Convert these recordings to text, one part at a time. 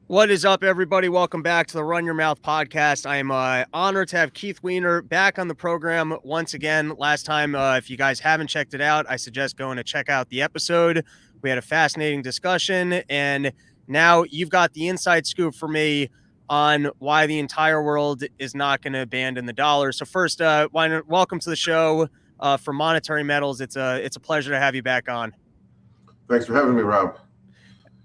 What is up, everybody? Welcome back to the Run Your Mouth podcast. I am honored to have Keith Weiner back on the program once again. Last time, if you guys haven't checked it out, I suggest going to check out the episode. We had a fascinating discussion, and now you've got the inside scoop for me on why the entire world is not going to abandon the dollar. So first, Weiner, welcome to the show for Monetary Metals. It's a pleasure to have you back on. Thanks for having me, Rob.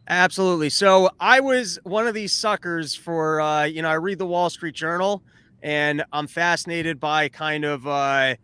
Absolutely. So I was one of these suckers for, I read the Wall Street Journal and I'm fascinated by the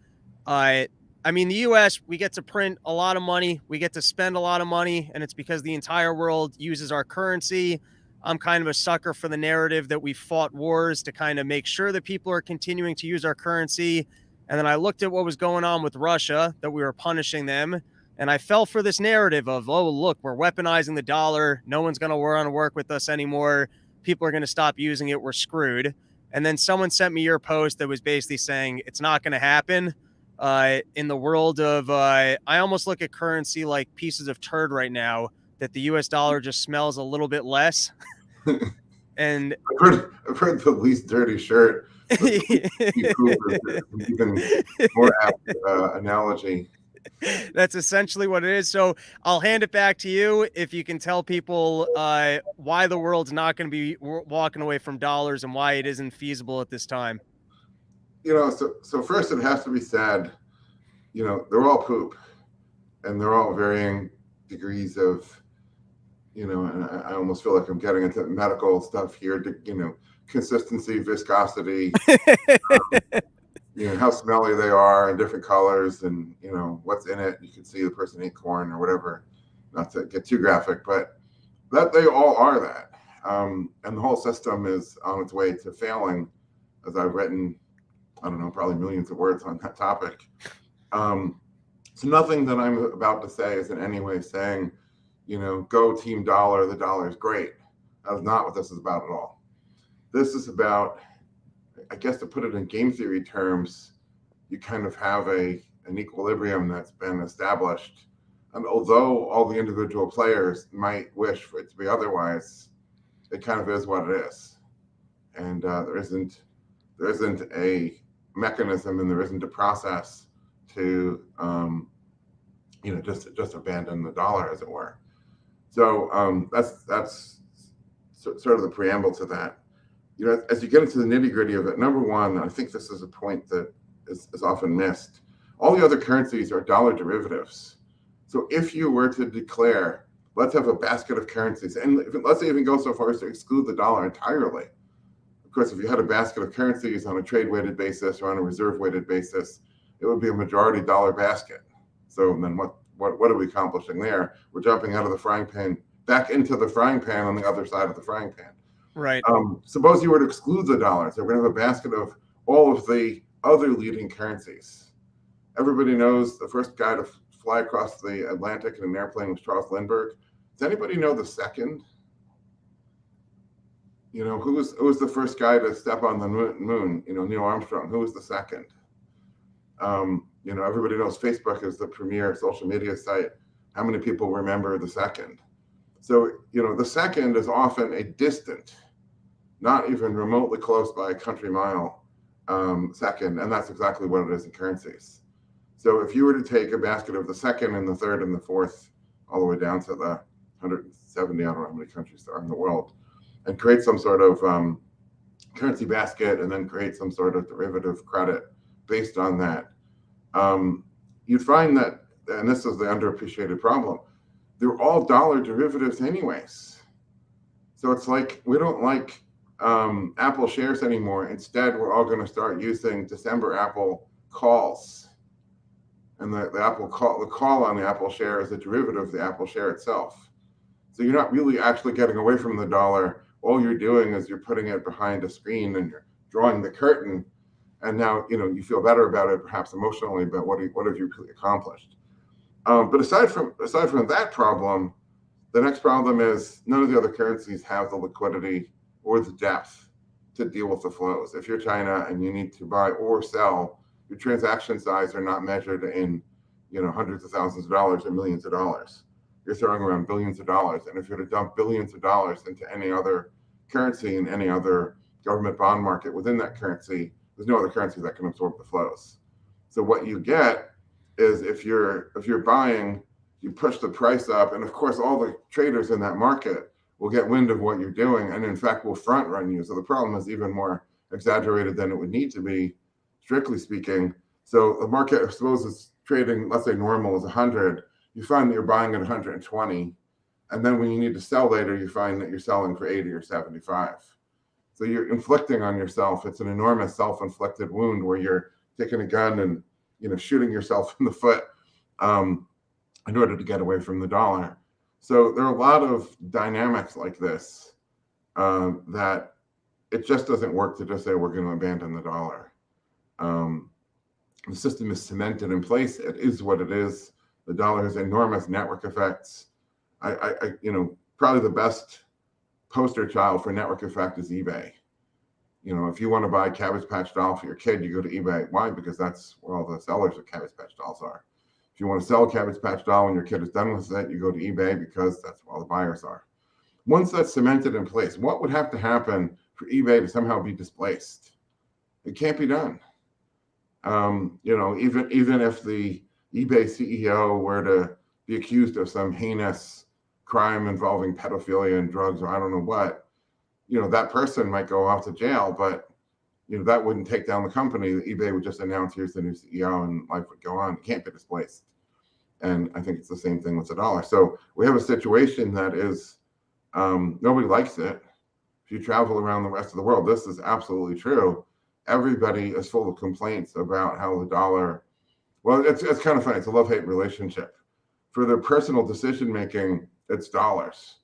US, we get to print a lot of money. We get to spend a lot of money. And it's because the entire world uses our currency. I'm kind of a sucker for the narrative that we fought wars to kind of make sure that people are continuing to use our currency. And then I looked at what was going on with Russia, that we were punishing them. And I fell for this narrative of, oh, look, we're weaponizing the dollar. No one's going to want to work with us anymore. People are going to stop using it. We're screwed. And then someone sent me your post that was basically saying it's not going to happen. In the world of, I almost look at currency like pieces of turd right now, that the US dollar just smells a little bit less. And I've heard the least dirty shirt. Even more apt analogy. That's essentially what it is. So I'll hand it back to you if you can tell people why the world's not going to be walking away from dollars and why it isn't feasible at this time. So first it has to be said, they're all poop, and they're all varying degrees of, and I almost feel like I'm getting into medical stuff here. Consistency, viscosity. How smelly they are and different colors and, what's in it. You can see the person ate corn or whatever, not to get too graphic, but that they all are that. And the whole system is on its way to failing, as I've written, I don't know, probably millions of words on that topic. So nothing that I'm about to say is in any way saying, go team dollar, the dollar is great. That is not what this is about at all. This is about, I guess, to put it in game theory terms, you kind of have an equilibrium that's been established. And although all the individual players might wish for it to be otherwise, it kind of is what it is. And there isn't a mechanism and there isn't a process to, just abandon the dollar, as it were. So that's sort of the preamble to that. As you get into the nitty gritty of it, number one, I think this is a point that is often missed. All the other currencies are dollar derivatives. So if you were to declare, let's have a basket of currencies, and let's even go so far as to exclude the dollar entirely. Of course, if you had a basket of currencies on a trade-weighted basis or on a reserve-weighted basis, it would be a majority dollar basket. So then what are we accomplishing there? We're jumping out of the frying pan back into the frying pan on the other side of the frying pan. Right. Suppose you were to exclude the dollar. So we're going to have a basket of all of the other leading currencies. Everybody knows the first guy to fly across the Atlantic in an airplane was Charles Lindbergh. Does anybody know the second? Who was the first guy to step on the moon? Neil Armstrong. Who was the second? Everybody knows Facebook is the premier social media site. How many people remember the second? So, the second is often a distant, not even remotely close by a country mile second, and that's exactly what it is in currencies. So if you were to take a basket of the second and the third and the fourth, all the way down to the 170, I don't know how many countries there are in the world, and create some sort of currency basket and then create some sort of derivative credit based on that, you'd find that, and this is the underappreciated problem, they're all dollar derivatives anyways. So it's like, we don't like Apple shares anymore. Instead, we're all going to start using December Apple calls. And the call on the Apple share is a derivative of the Apple share itself. So you're not really actually getting away from the dollar. All you're doing is you're putting it behind a screen and you're drawing the curtain. And now, you feel better about it, perhaps emotionally, but what have you really accomplished? But aside from that problem, the next problem is none of the other currencies have the liquidity or the depth to deal with the flows. If you're China and you need to buy or sell, your transaction size are not measured in, hundreds of thousands of dollars or millions of dollars. You're throwing around billions of dollars. And if you're to dump billions of dollars into any other currency in any other government bond market within that currency, there's no other currency that can absorb the flows. So what you get is if you're buying, you push the price up, and of course all the traders in that market will get wind of what you're doing, and in fact will front run you. So the problem is even more exaggerated than it would need to be, strictly speaking. So the market, suppose it's trading, let's say normal is 100, you find that you're buying at 120, and then when you need to sell later, you find that you're selling for 80 or 75. So you're inflicting on yourself. It's an enormous self-inflicted wound where you're taking a gun and shooting yourself in the foot in order to get away from the dollar. So there are a lot of dynamics like this that it just doesn't work to just say we're going to abandon the dollar. The system is cemented in place. It is what it is. The dollar has enormous network effects. Probably the best poster child for network effect is eBay. If you want to buy Cabbage Patch doll for your kid, you go to eBay. Why? Because that's where all the sellers of Cabbage Patch dolls are. If you want to sell a Cabbage Patch doll when your kid is done with it, you go to eBay because that's where all the buyers are. Once that's cemented in place, what would have to happen for eBay to somehow be displaced? It can't be done. Even if the eBay CEO were to be accused of some heinous crime involving pedophilia and drugs or I don't know what, that person might go off to jail, but that wouldn't take down the company. eBay would just announce here's the new CEO and life would go on. It can't be displaced. And I think it's the same thing with the dollar. So we have a situation that is nobody likes it. If you travel around the rest of the world, this is absolutely true. Everybody is full of complaints about how the dollar, well, it's kind of funny. It's a love-hate relationship. For their personal decision-making, it's dollars.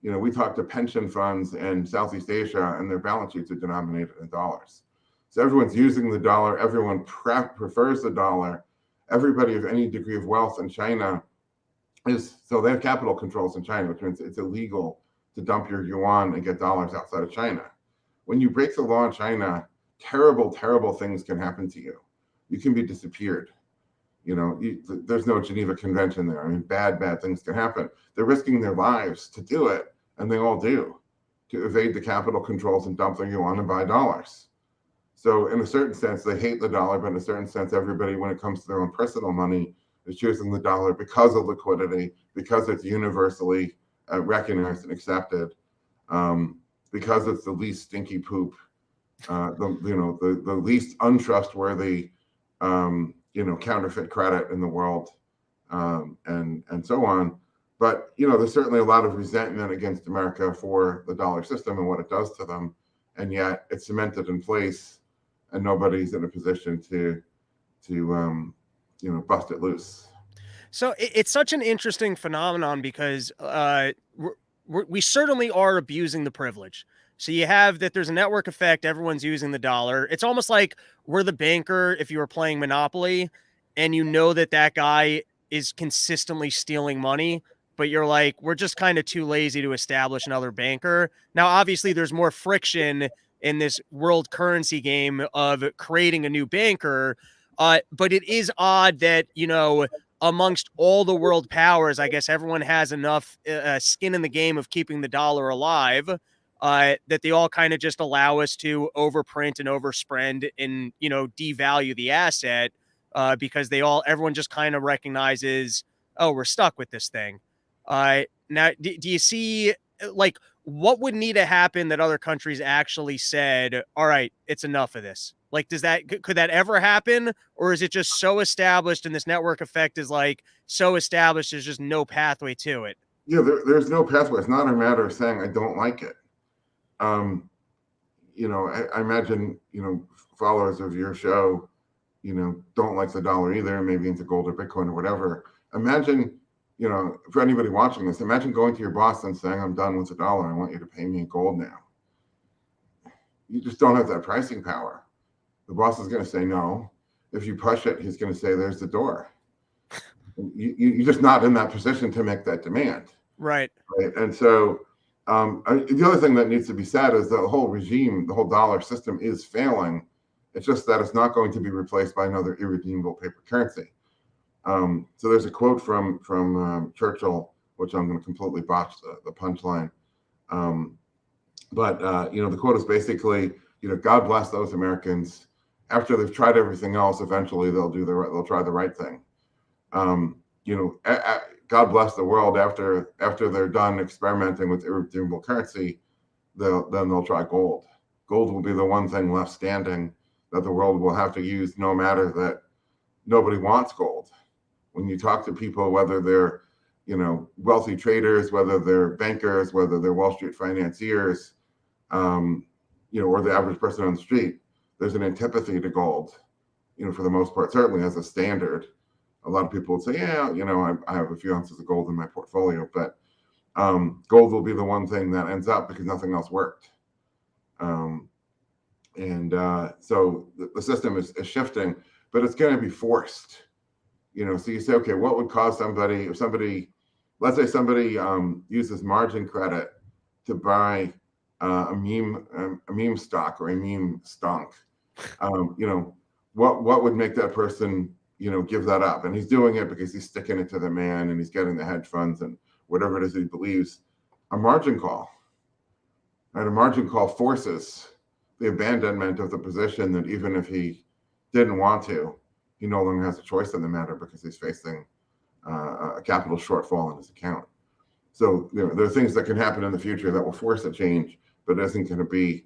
We talk to pension funds in Southeast Asia and their balance sheets are denominated in dollars. So everyone's using the dollar. Everyone prefers the dollar. Everybody of any degree of wealth in China so they have capital controls in China, which means it's illegal to dump your yuan and get dollars outside of China. When you break the law in China, terrible, terrible things can happen to you. You can be disappeared. There's no Geneva Convention there. I mean, bad things can happen. They're risking their lives to do it, and they all do, to evade the capital controls and dump their yuan and buy dollars. So in a certain sense, they hate the dollar, but in a certain sense, everybody, when it comes to their own personal money, is choosing the dollar because of liquidity, because it's universally recognized and accepted, because it's the least stinky poop, the least untrustworthy, counterfeit credit in the world, and so on. But there's certainly a lot of resentment against America for the dollar system and what it does to them, and yet it's cemented in place, and nobody's in a position to bust it loose. So it's such an interesting phenomenon because we certainly are abusing the privilege. So you have that there's a network effect. Everyone's using the dollar. It's almost like we're the banker if you were playing Monopoly and that guy is consistently stealing money, but you're like, we're just kind of too lazy to establish another banker. Now, obviously, there's more friction in this world currency game of creating a new banker. But it is odd that, amongst all the world powers, I guess everyone has enough skin in the game of keeping the dollar alive that they all kind of just allow us to overprint and overspend and, devalue the asset because everyone just kind of recognizes, oh, we're stuck with this thing. Now, do you see, what would need to happen that other countries actually said, all right, it's enough of this? Like, could that ever happen? Or is it just so established and this network effect is so established, there's just no pathway to it? Yeah, there's no pathway. It's not a matter of saying I don't like it. I imagine, followers of your show, don't like the dollar either, maybe into gold or Bitcoin or whatever. Imagine, for anybody watching this, imagine going to your boss and saying, I'm done with the dollar. I want you to pay me in gold now. You just don't have that pricing power. The boss is going to say no. If you push it, he's going to say, there's the door. You're just not in that position to make that demand. Right. And so the other thing that needs to be said is the whole regime, the whole dollar system is failing. It's just that it's not going to be replaced by another irredeemable paper currency. So there's a quote from Churchill, which I'm going to completely botch the punchline. But the quote is basically, God bless those Americans. After they've tried everything else, eventually they'll try the right thing. God bless the world after they're done experimenting with irredeemable currency. They'll try gold. Gold will be the one thing left standing that the world will have to use, no matter that nobody wants gold. When you talk to people, whether they're wealthy traders, whether they're bankers, whether they're Wall Street financiers, or the average person on the street, there's an antipathy to gold, for the most part, certainly as a standard. A lot of people would say, yeah, I have a few ounces of gold in my portfolio, but gold will be the one thing that ends up because nothing else worked. So the system is shifting, but it's going to be forced. So you say, okay, what would cause somebody, let's say somebody uses margin credit to buy a meme stock or a meme stonk. What would make that person, give that up? And he's doing it because he's sticking it to the man and he's getting the hedge funds and whatever it is he believes. A margin call. And a margin call forces the abandonment of the position that even if he didn't want to, he no longer has a choice in the matter because he's facing a capital shortfall in his account. So there are things that can happen in the future that will force a change, but it isn't going to be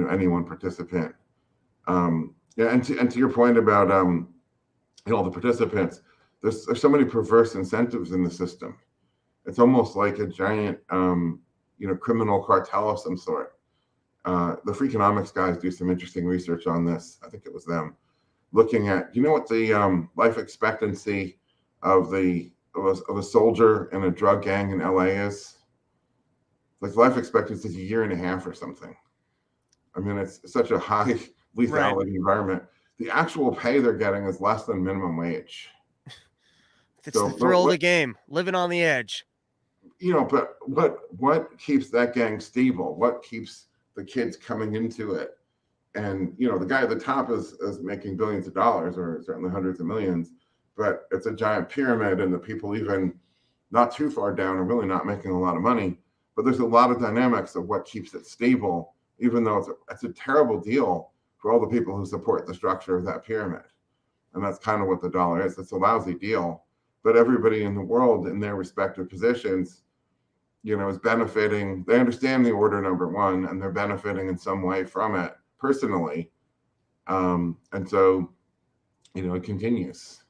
any one participant. And to your point about the participants, there's so many perverse incentives in the system. It's almost like a giant criminal cartel of some sort. The Freakonomics guys do some interesting research on this. I think it was them looking at, what the life expectancy of a soldier in a drug gang in LA is? Like life expectancy is a year and a half or something. I mean, it's such a high lethality environment. The actual pay they're getting is less than minimum wage. It's the thrill of the game, living on the edge. But what keeps that gang stable? What keeps the kids coming into it? And the guy at the top is making billions of dollars, or certainly hundreds of millions, but it's a giant pyramid, and the people even not too far down are really not making a lot of money. But there's a lot of dynamics of what keeps it stable, even though it's a terrible deal for all the people who support the structure of that pyramid. And that's kind of what the dollar is. It's a lousy deal, but everybody in the world in their respective positions, is benefiting. They understand the order number one, and they're benefiting in some way from it personally. And so, it continues.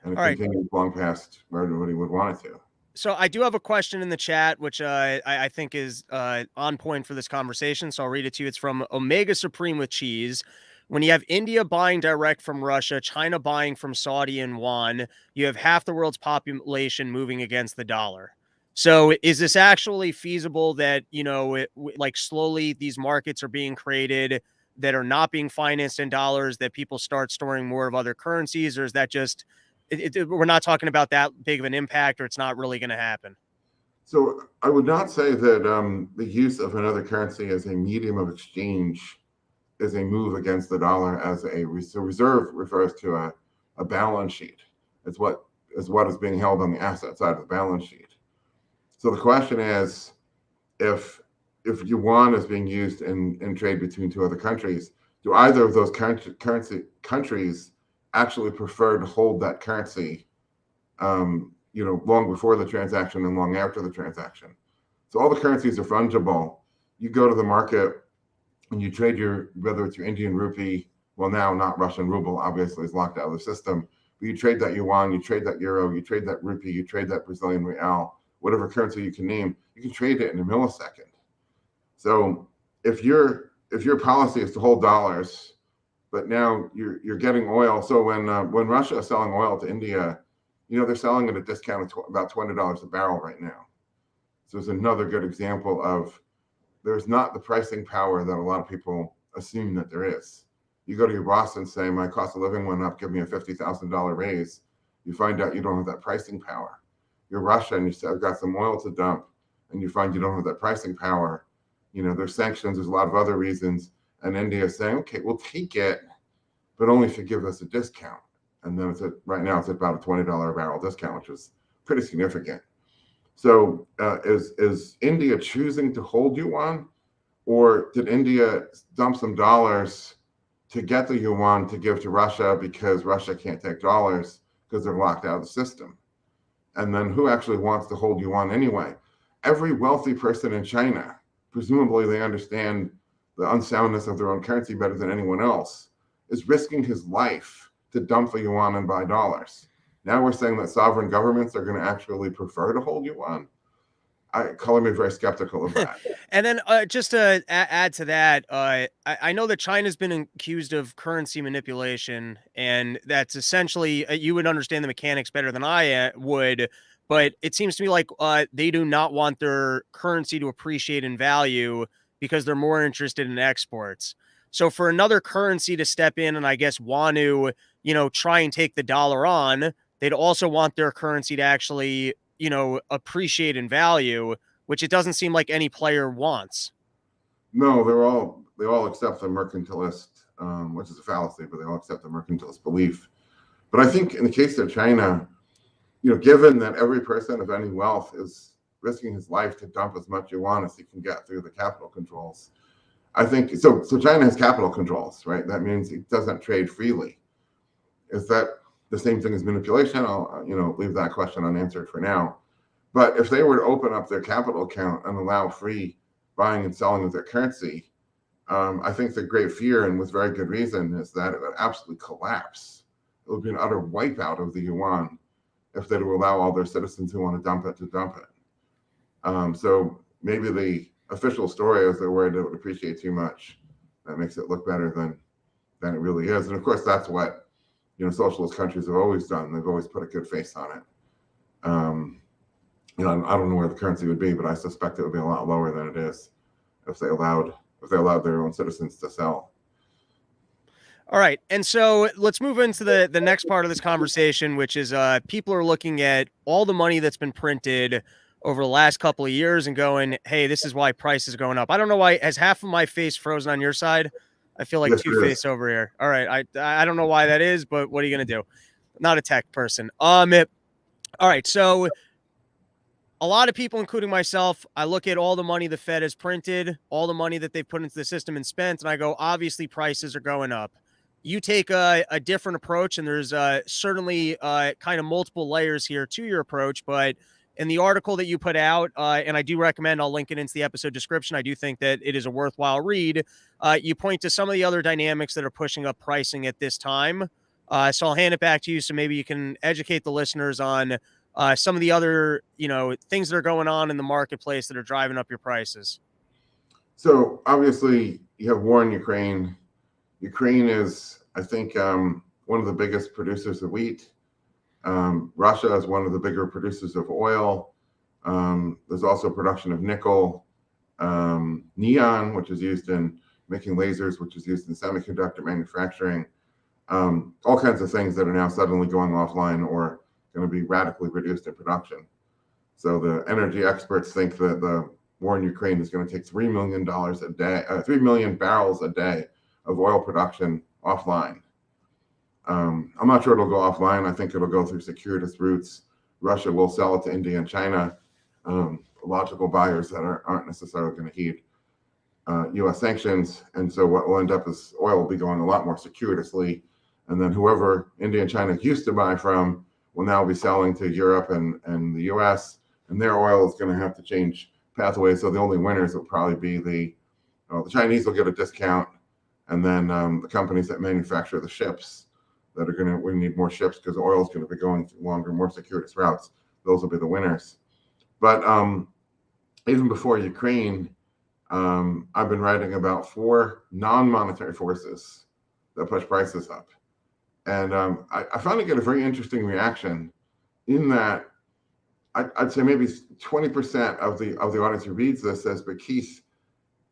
And it continues long past where everybody would want it to. So I do have a question in the chat, which I think is on point for this conversation. So I'll read it to you. It's from Omega Supreme with Cheese. When you have India buying direct from Russia, China buying from Saudi and yuan, you have half the world's population moving against the dollar. So is this actually feasible that, slowly these markets are being created that are not being financed in dollars, that people start storing more of other currencies, or is that just we're not talking about that big of an impact, or it's not really going to happen? So I would not say that the use of another currency as a medium of exchange is a move against the dollar. As a reserve refers to a balance sheet. It's what is being held on the asset side of the balance sheet. So the question is, if yuan is being used in trade between two other countries, do either of those countries actually prefer to hold that currency, long before the transaction and long after the transaction? So all the currencies are fungible. You go to the market and you trade whether it's your Indian rupee, well, now not Russian ruble, obviously is locked out of the system, but you trade that yuan, you trade that euro, you trade that rupee, you trade that Brazilian real, whatever currency you can name, you can trade it in a millisecond. So if your policy is to hold dollars, but now you're getting oil. So when Russia is selling oil to India, they're selling at a discount of about $20 a barrel right now. So it's another good example of there's not the pricing power that a lot of people assume that there is. You go to your boss and say, my cost of living went up, give me a $50,000 raise. You find out you don't have that pricing power. You're Russia and you say, I've got some oil to dump, and you find you don't have that pricing power. There's sanctions, there's a lot of other reasons. And India is saying, okay, we'll take it, but only if you give us a discount. And then right now it's about a $20 a barrel discount, which is pretty significant. So is India choosing to hold yuan, or did India dump some dollars to get the yuan to give to Russia because Russia can't take dollars because they're locked out of the system? And then who actually wants to hold yuan anyway? Every wealthy person in China, presumably they understand the unsoundness of their own currency better than anyone else, is risking his life to dump the yuan and buy dollars. Now we're saying that sovereign governments are going to actually prefer to hold yuan. Color me very skeptical of that. And then just to add to that, I know that China's been accused of currency manipulation, and that's essentially you would understand the mechanics better than I would. But it seems to me like they do not want their currency to appreciate in value because they're more interested in exports. So for another currency to step in and I guess want to, try and take the dollar on, they'd also want their currency to actually, appreciate in value, which it doesn't seem like any player wants. No, they all accept the mercantilist, which is a fallacy, but they all accept the mercantilist belief. But I think in the case of China, given that every person of any wealth is risking his life to dump as much yuan as he can get through the capital controls, I think so. So China has capital controls, right? That means it doesn't trade freely. Is that the same thing as manipulation? I'll leave that question unanswered for now. But if they were to open up their capital account and allow free buying and selling of their currency, I think the great fear, and with very good reason, is that it would absolutely collapse. It would be an utter wipeout of the yuan if they were to allow all their citizens who want to dump it to dump it. So maybe the official story is they're worried it would appreciate too much. That makes it look better than it really is. And of course, that's what socialist countries have always done. They've always put a good face on it. I don't know where the currency would be, but I suspect it would be a lot lower than it is if they allowed their own citizens to sell. All right. And so let's move into the next part of this conversation, which is people are looking at all the money that's been printed over the last couple of years and going, hey, this is why prices are going up. I don't know why. Has half of my face frozen on your side? I feel like Yes, Two-Face over here. All right. I don't know why that is, but what are you going to do? Not a tech person. All right. So a lot of people, including myself, I look at all the money the Fed has printed, all the money that they've put into the system and spent, and I go, obviously prices are going up. You take a different approach, and there's certainly kind of multiple layers here to your approach, but in the article that you put out, and I do recommend, I'll link it into the episode description, I do think that it is a worthwhile read. You point to some of the other dynamics that are pushing up pricing at this time. So I'll hand it back to you so maybe you can educate the listeners on some of the other, things that are going on in the marketplace that are driving up your prices. So obviously you have war in Ukraine. Ukraine is, I think, one of the biggest producers of wheat. Russia is one of the bigger producers of oil. There's also production of nickel, neon, which is used in making lasers, which is used in semiconductor manufacturing, all kinds of things that are now suddenly going offline or going to be radically reduced in production. So the energy experts think that the war in Ukraine is going to take $3 million a day, 3 million barrels a day of oil production offline. I'm not sure it'll go offline. I think it'll go through circuitous routes. Russia will sell it to India and China, logical buyers that aren't necessarily going to heed U.S. sanctions. And so what will end up is oil will be going a lot more circuitously. And then whoever India and China used to buy from will now be selling to Europe and the U.S. And their oil is going to have to change pathways. So the only winners will probably be the Chinese will get a discount. And then the companies that manufacture the ships that are we need more ships because oil is going to be going through longer, more circuitous routes. Those will be the winners. But even before Ukraine, I've been writing about 4 non-monetary forces that push prices up. And I finally get a very interesting reaction in that I'd say maybe 20% of the audience who reads this says, but Keith,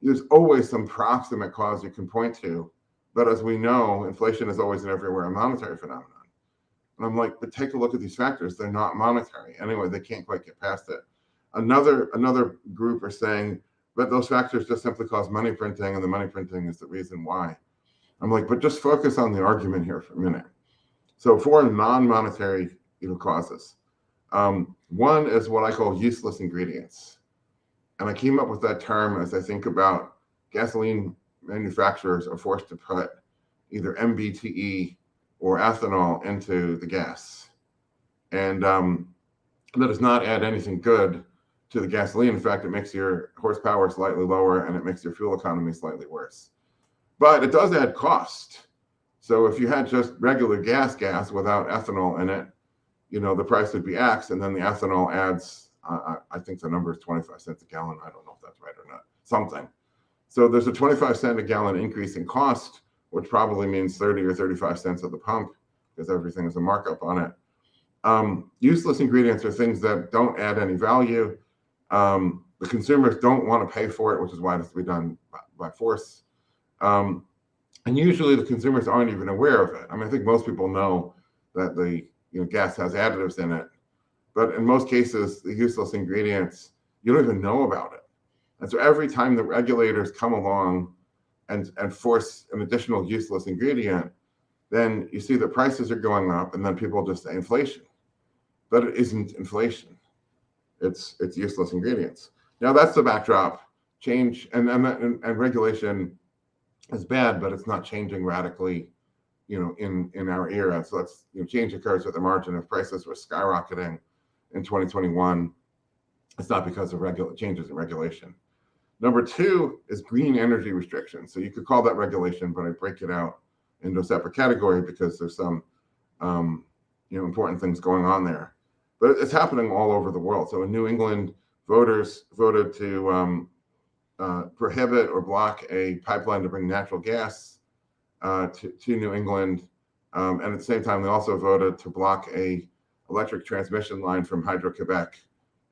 there's always some proximate cause you can point to. But as we know, inflation is always and everywhere a monetary phenomenon. And I'm like, but take a look at these factors. They're not monetary. Anyway, they can't quite get past it. Another group are saying, but those factors just simply cause money printing, and the money printing is the reason why. I'm like, but just focus on the argument here for a minute. So for non-monetary causes, One is what I call useless ingredients. And I came up with that term as I think about gasoline manufacturers are forced to put either MBTE or ethanol into the gas. And that does not add anything good to the gasoline. In fact, it makes your horsepower slightly lower and it makes your fuel economy slightly worse. But it does add cost. So if you had just regular gas without ethanol in it, the price would be X, and then the ethanol adds, I think the number is 25 cents a gallon. I don't know if that's right or not, something. So there's a 25 cent a gallon increase in cost, which probably means 30 or 35 cents at the pump because everything is a markup on it. Useless ingredients are things that don't add any value. The consumers don't want to pay for it, which is why it has to be done by force. And usually the consumers aren't even aware of it. I mean, I think most people know that the gas has additives in it, but in most cases, the useless ingredients, you don't even know about it. And so every time the regulators come along and force an additional useless ingredient, then you see the prices are going up, and then people just say inflation. But it isn't inflation. It's useless ingredients. Now that's the backdrop. Change and regulation is bad, but it's not changing radically, in our era. So that's change occurs at the margin. If prices were skyrocketing in 2021, it's not because of changes in regulation. Number two is green energy restrictions. So you could call that regulation, but I break it out into a separate category because there's some important things going on there. But it's happening all over the world. So in New England, voters voted to prohibit or block a pipeline to bring natural gas to New England. And at the same time, they also voted to block a electric transmission line from Hydro-Quebec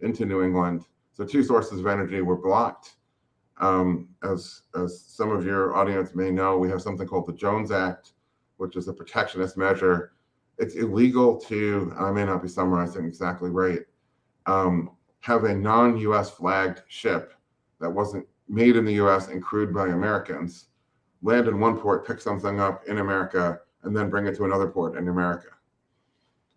into New England. So two sources of energy were blocked. As some of your audience may know, we have something called the Jones Act, which is a protectionist measure. It's illegal to, I may not be summarizing exactly right, have a non-US flagged ship that wasn't made in the US and crewed by Americans land in one port, pick something up in America, and then bring it to another port in America.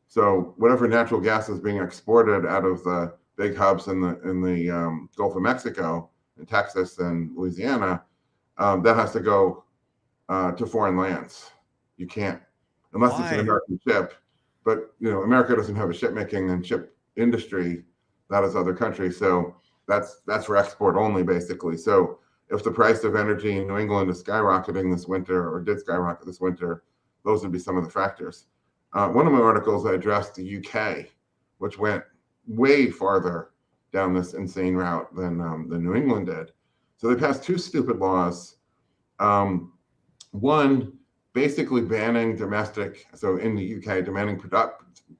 So whatever natural gas is being exported out of the big hubs in the Gulf of Mexico, in Texas and Louisiana, that has to go to foreign lands. You can't, unless it's an American ship. But America doesn't have a shipmaking and ship industry. That is other countries. So that's for export only, basically. So if the price of energy in New England is skyrocketing this winter, or did skyrocket this winter, those would be some of the factors. One of my articles, I addressed the UK, which went way farther down this insane route than New England did. So they passed two stupid laws. One, basically banning domestic, so in the UK,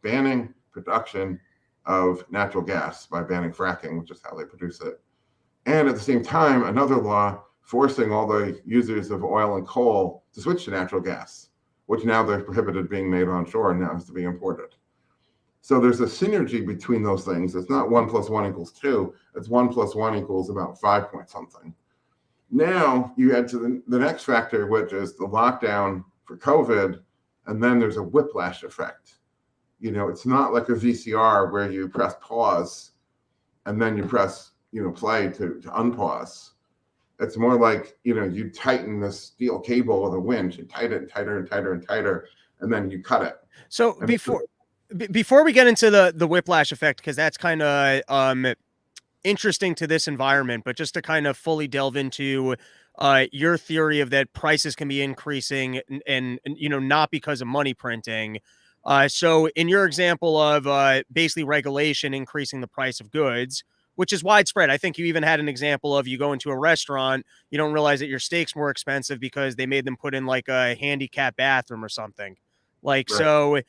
banning production of natural gas by banning fracking, which is how they produce it. And at the same time, another law forcing all the users of oil and coal to switch to natural gas, which now they're prohibited being made onshore and now has to be imported. So there's a synergy between those things. It's not 1 + 1 = 2. It's 1 + 1 = about 5 point something. Now you add to the next factor, which is the lockdown for COVID, and then there's a whiplash effect. It's not like a VCR where you press pause and then you press play to unpause. It's more like you tighten the steel cable with a winch and tighten it and tighter and tighter and tighter, and then you cut it. So before we get into the whiplash effect, because that's kind of interesting to this environment, but just to kind of fully delve into your theory of that prices can be increasing and not because of money printing. So in your example of basically regulation increasing the price of goods, which is widespread. I think you even had an example of you go into a restaurant, you don't realize that your steak's more expensive because they made them put in like a handicap bathroom or something. Like, right. So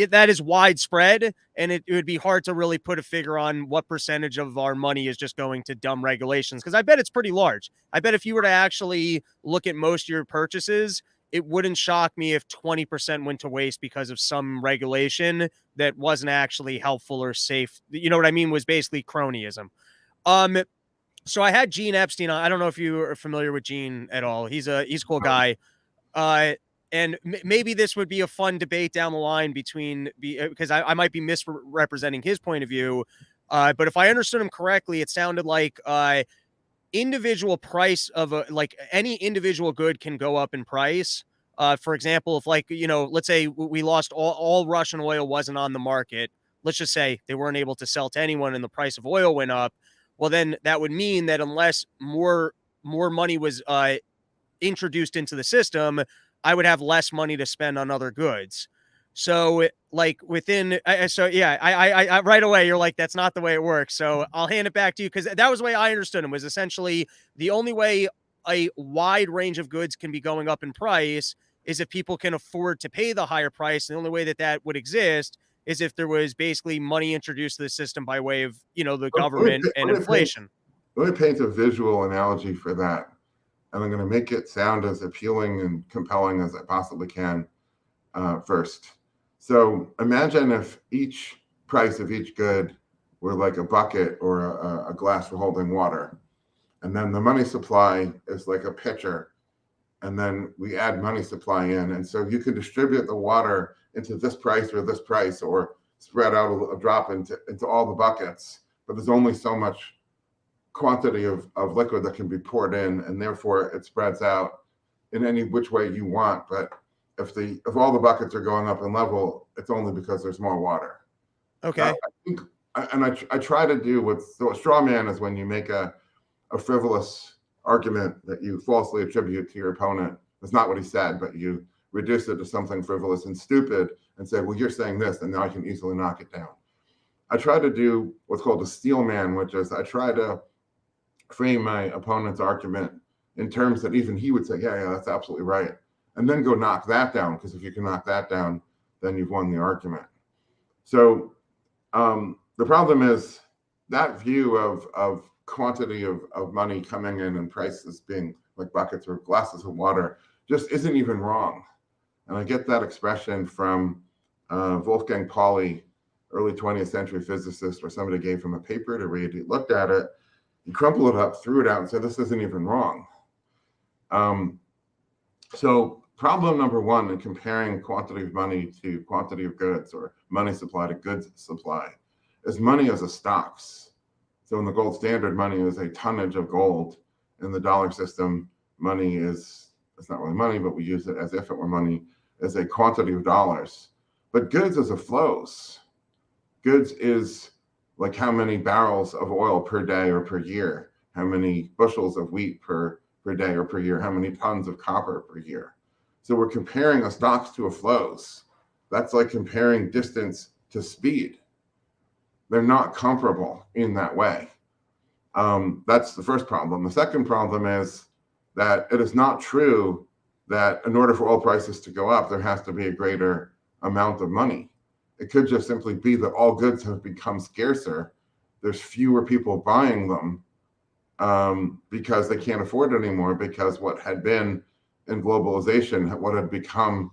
that is widespread, and it would be hard to really put a figure on what percentage of our money is just going to dumb regulations. Cause I bet it's pretty large. I bet if you were to actually look at most of your purchases, it wouldn't shock me if 20% went to waste because of some regulation that wasn't actually helpful or safe. You know what I mean? Was basically cronyism. So I had Gene Epstein on. I don't know if you are familiar with Gene at all. He's a cool guy. and maybe this would be a fun debate down the line between because I might be misrepresenting his point of view, but if I understood him correctly, it sounded like individual price of like any individual good can go up in price. For example, if like, let's say we lost all Russian oil wasn't on the market. Let's just say they weren't able to sell to anyone and the price of oil went up. Well, then that would mean that unless more money was introduced into the system, I would have less money to spend on other goods. So like within, so yeah, I right away you're like, that's not the way it works. So I'll hand it back to you because that was the way I understood him, was essentially the only way a wide range of goods can be going up in price is if people can afford to pay the higher price. And the only way that that would exist is if there was basically money introduced to the system by way of, the government and inflation. Let me paint a visual analogy for that. And I'm going to make it sound as appealing and compelling as I possibly can first. So imagine if each price of each good were like a bucket or a glass for holding water. And then the money supply is like a pitcher. And then we add money supply in. And so you can distribute the water into this price or spread out a drop into all the buckets. But there's only so much quantity of liquid that can be poured in, and therefore it spreads out in any which way you want. But if all the buckets are going up in level, it's only because there's more water. Okay. I try to do so a straw man is when you make a frivolous argument that you falsely attribute to your opponent. It's not what he said, but you reduce it to something frivolous and stupid and say, well, you're saying this, and now I can easily knock it down. I try to do what's called a steel man, which is I try to frame my opponent's argument in terms that even he would say, yeah, that's absolutely right. And then go knock that down, because if you can knock that down, then you've won the argument. So the problem is that view of quantity of money coming in and prices being like buckets or glasses of water just isn't even wrong. And I get that expression from Wolfgang Pauli, early 20th century physicist, where somebody gave him a paper to read. He looked at it, he crumpled it up, threw it out, and said, this isn't even wrong. So problem number one in comparing quantity of money to quantity of goods, or money supply to goods supply, is money as a stocks. So in the gold standard, money is a tonnage of gold. In the dollar system, money it's not really money, but we use it as if it were money, as a quantity of dollars. But goods is a flows. Goods is like how many barrels of oil per day or per year, how many bushels of wheat per day or per year, how many tons of copper per year. So we're comparing a stocks to a flows. That's like comparing distance to speed. They're not comparable in that way. That's the first problem. The second problem is that it is not true that in order for oil prices to go up, there has to be a greater amount of money. It could just simply be that all goods have become scarcer. There's fewer people buying them because they can't afford it anymore, because what had been in globalization, what had become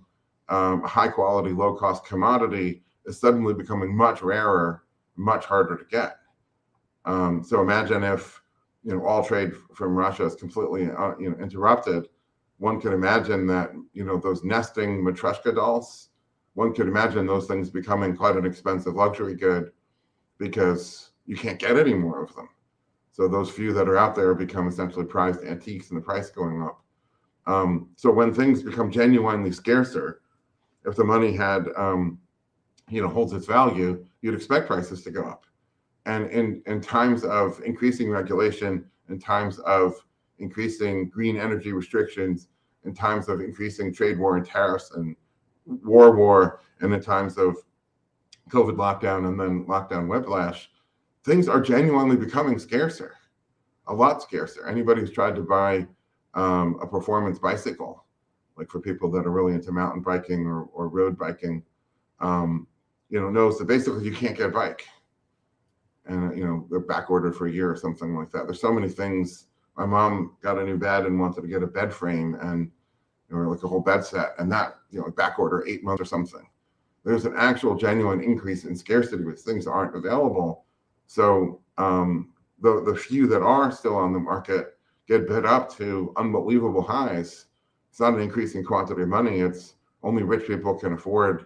a high quality, low cost commodity, is suddenly becoming much rarer, much harder to get. So imagine if all trade from Russia is completely interrupted. One could imagine that those nesting Matryoshka dolls, one could imagine those things becoming quite an expensive luxury good because you can't get any more of them. So those few that are out there become essentially prized antiques and the price going up. So when things become genuinely scarcer, if the money had, holds its value, you'd expect prices to go up. And in times of increasing regulation, in times of increasing green energy restrictions, in times of increasing trade war and tariffs and war, and in times of COVID lockdown and then lockdown whiplash, things are genuinely becoming scarcer, a lot scarcer. Anybody who's tried to buy a performance bicycle, like for people that are really into mountain biking or road biking, knows that basically you can't get a bike. And, they're back ordered for a year or something like that. There's so many things. My mom got a new bed and wanted to get a bed frame and like a whole bed set, and that, back order 8 months or something. There's an actual genuine increase in scarcity because things aren't available. So the few that are still on the market get bid up to unbelievable highs It's not an increasing quantity of money. It's only rich people can afford,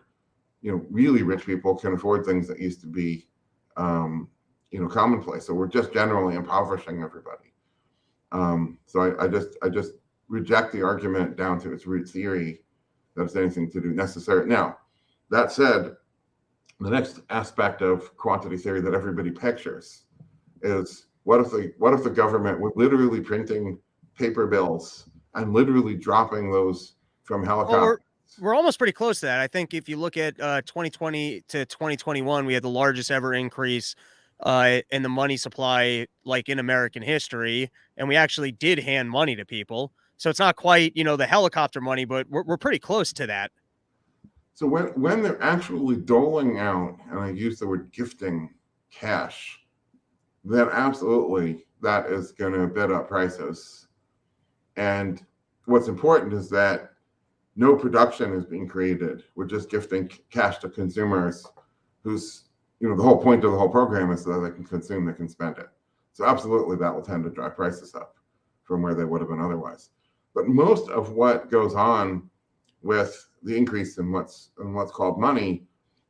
really rich people can afford things that used to be, commonplace. So we're just generally impoverishing everybody. So I just reject the argument down to its root theory that it's anything to do necessary. Now, that said, the next aspect of quantity theory that everybody pictures is what if the government were literally printing paper bills and literally dropping those from Well, helicopters? we're almost pretty close to that. I think if you look at 2020 to 2021, we had the largest ever increase in the money supply, like in American history, and we actually did hand money to people. So it's not quite, the helicopter money, but we're pretty close to that. So when they're actually doling out, and I use the word gifting cash, then absolutely that is going to bid up prices. And what's important is that no production is being created. We're just gifting cash to consumers whose, the whole point of the whole program is so that they can consume, they can spend it. So absolutely that will tend to drive prices up from where they would have been otherwise. But most of what goes on with the increase in what's called money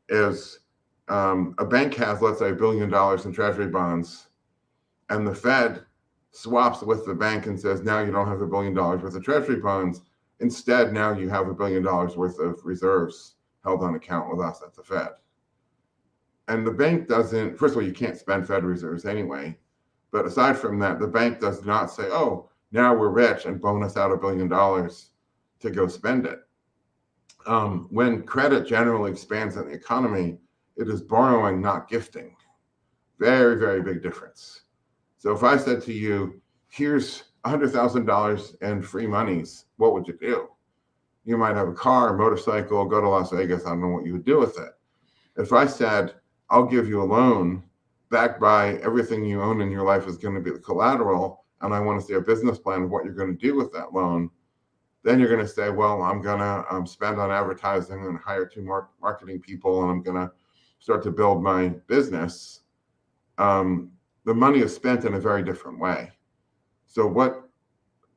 is a bank has, let's say, $1 billion in treasury bonds, and the Fed swaps with the bank and says, now you don't have $1 billion worth of treasury bonds. Instead, now you have $1 billion worth of reserves held on account with us at the Fed. And the bank doesn't, first of all, you can't spend Fed reserves anyway. But aside from that, the bank does not say, oh, now we're rich and bonus out $1 billion to go spend it. When credit generally expands in the economy, it is borrowing, not gifting. Very, very big difference. So if I said to you, here's $100,000 in free monies, what would you do? You might have a car, a motorcycle, go to Las Vegas. I don't know what you would do with it. If I said, I'll give you a loan backed by everything you own in your life is going to be the collateral, and I want to see a business plan of what you're going to do with that loan, then you're going to say, well, I'm going to spend on advertising and hire 2 marketing people, and I'm going to start to build my business. The money is spent in a very different way. So what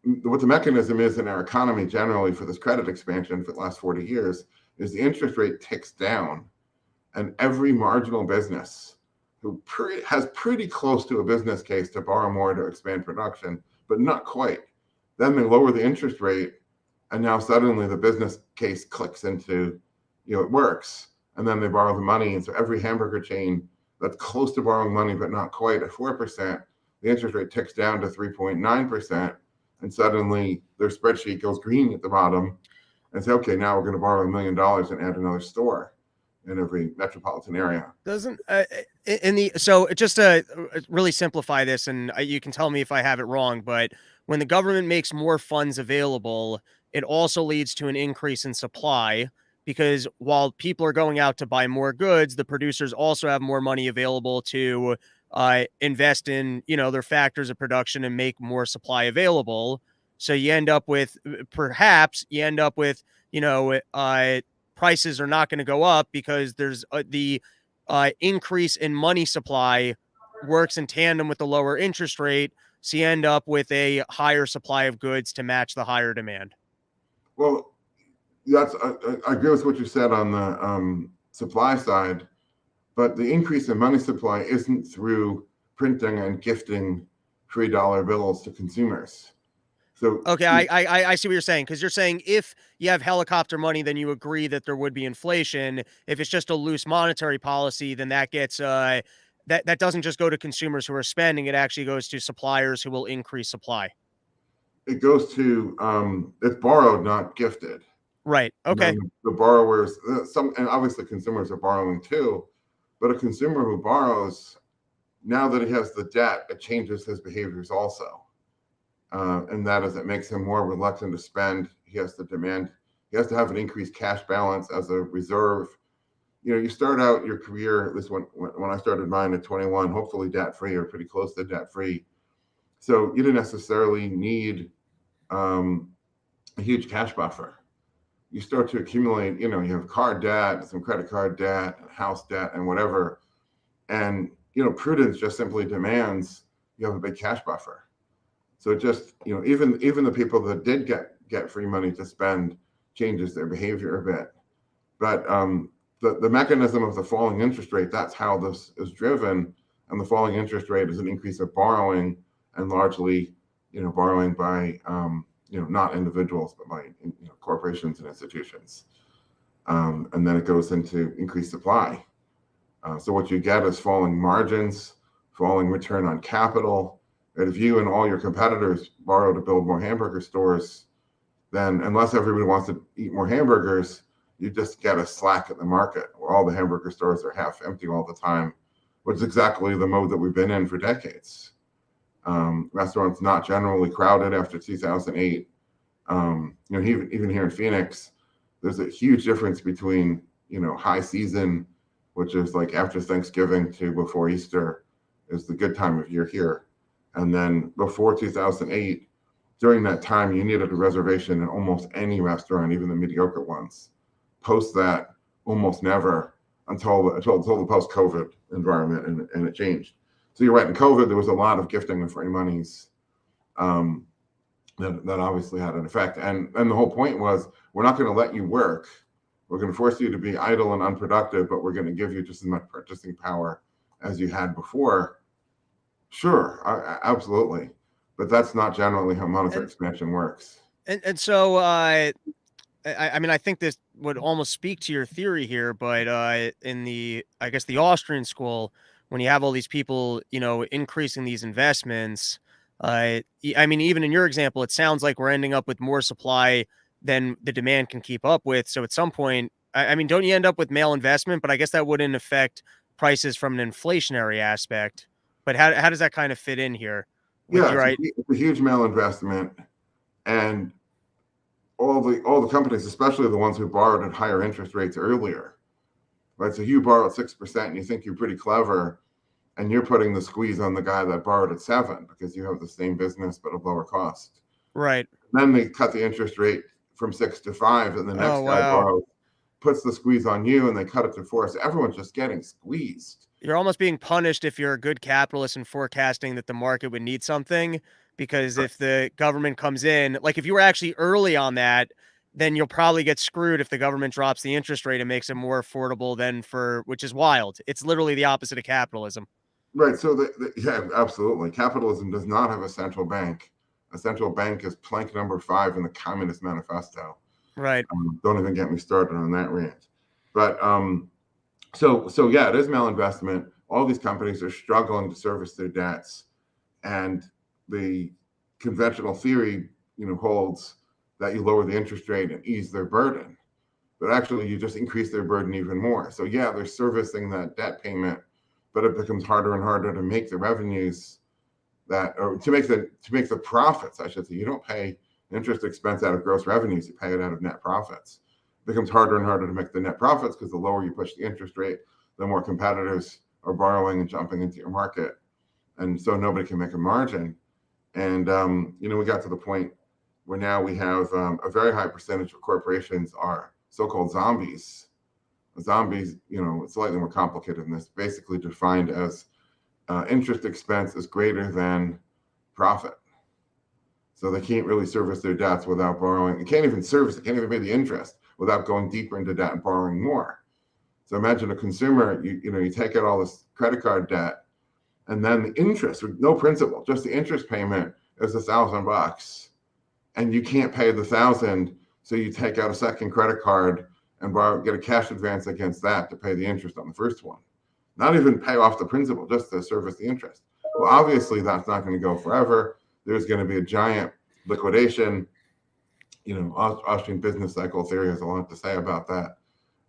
the mechanism is in our economy generally for this credit expansion for the last 40 years is the interest rate ticks down, and every marginal business who has pretty close to a business case to borrow more to expand production, but not quite. Then they lower the interest rate, and now suddenly the business case clicks into, it works. And then they borrow the money. And so every hamburger chain that's close to borrowing money, but not quite at 4%, the interest rate ticks down to 3.9%. And suddenly their spreadsheet goes green at the bottom and say, okay, now we're going to borrow $1 million and add another store in every metropolitan area. Doesn't so just to really simplify this, and you can tell me if I have it wrong, but when the government makes more funds available, it also leads to an increase in supply, because while people are going out to buy more goods, the producers also have more money available to invest in, their factors of production and make more supply available. So you end up with, prices are not going to go up because there's the increase in money supply works in tandem with the lower interest rate. So you end up with a higher supply of goods to match the higher demand. Well, I agree with what you said on the supply side, but the increase in money supply isn't through printing and gifting free dollar bills to consumers. So okay, I see what you're saying, because you're saying if you have helicopter money, then you agree that there would be inflation. If it's just a loose monetary policy, then that gets that doesn't just go to consumers who are spending; it actually goes to suppliers who will increase supply. it goes to it's borrowed, not gifted. Right. Okay. The borrowers, and obviously consumers are borrowing too, but a consumer who borrows, now that he has the debt, it changes his behaviors also. And that is, it makes him more reluctant to spend. He has to have an increased cash balance as a reserve. You start out your career, at least when I started mine at 21, hopefully debt-free or pretty close to debt-free. So you didn't necessarily need a huge cash buffer. You start to accumulate, you have car debt, some credit card debt, house debt, and whatever. And, prudence just simply demands you have a big cash buffer. So just, even the people that did get free money to spend changes their behavior a bit. But the mechanism of the falling interest rate, that's how this is driven. And the falling interest rate is an increase of borrowing, and largely, borrowing by, not individuals, but by corporations and institutions. And then it goes into increased supply. So what you get is falling margins, falling return on capital. And if you and all your competitors borrow to build more hamburger stores, then unless everybody wants to eat more hamburgers, you just get a slack at the market where all the hamburger stores are half empty all the time, which is exactly the mode that we've been in for decades. Restaurants not generally crowded after 2008. Even here in Phoenix, there's a huge difference between, high season, which is like after Thanksgiving to before Easter is the good time of year here. And then before 2008, during that time, you needed a reservation in almost any restaurant, even the mediocre ones. Post that, almost never until the post-COVID environment, and it changed. So you're right. In COVID, there was a lot of gifting of free monies that obviously had an effect. And the whole point was, we're not going to let you work. We're going to force you to be idle and unproductive, but we're going to give you just as much purchasing power as you had before. Sure, absolutely. But that's not generally how monetary expansion works. And so, I mean, I think this would almost speak to your theory here, but in the Austrian school, when you have all these people, increasing these investments, I mean, even in your example, it sounds like we're ending up with more supply than the demand can keep up with. So at some point, I mean, don't you end up with male investment? But I guess that wouldn't affect prices from an inflationary aspect. But how does that kind of fit in here? It's a huge male investment, and all the companies, especially the ones who borrowed at higher interest rates earlier, right? So you borrow at 6% and you think you're pretty clever, and you're putting the squeeze on the guy that borrowed at 7% because you have the same business but a lower cost. Right. Then they cut the interest rate from 6 to 5, and the next guy borrows, puts the squeeze on you, and they cut it to 4. So everyone's just getting squeezed. You're almost being punished if you're a good capitalist and forecasting that the market would need something, because if the government comes in, like if you were actually early on that, then you'll probably get screwed if the government drops the interest rate and makes it more affordable which is wild. It's literally the opposite of capitalism. Right. So yeah, absolutely. Capitalism does not have a central bank. A central bank is plank number 5 in the Communist Manifesto. Right. Don't even get me started on that rant. But so yeah, it is malinvestment. All these companies are struggling to service their debts, and the conventional theory, holds that you lower the interest rate and ease their burden, but actually you just increase their burden even more. So yeah, they're servicing that debt payment, but it becomes harder and harder to make the revenues to make the profits. I should say, you don't pay interest expense out of gross revenues, you pay it out of net profits. It becomes harder and harder to make the net profits because the lower you push the interest rate, the more competitors are borrowing and jumping into your market. And so nobody can make a margin. And, we got to the point where now we have a very high percentage of corporations are so-called zombies. Zombies, it's slightly more complicated than this, basically defined as interest expense is greater than profit. So they can't really service their debts without borrowing. They can't even pay the interest without going deeper into debt and borrowing more. So imagine a consumer, you take out all this credit card debt, and then the interest, with no principal, just the interest payment is $1,000, and you can't pay the $1,000, so you take out a second credit card and get a cash advance against that to pay the interest on the first one. Not even pay off the principal, just to service the interest. Well, obviously that's not going to go forever. There's going to be a giant liquidation. Austrian business cycle theory has a lot to say about that.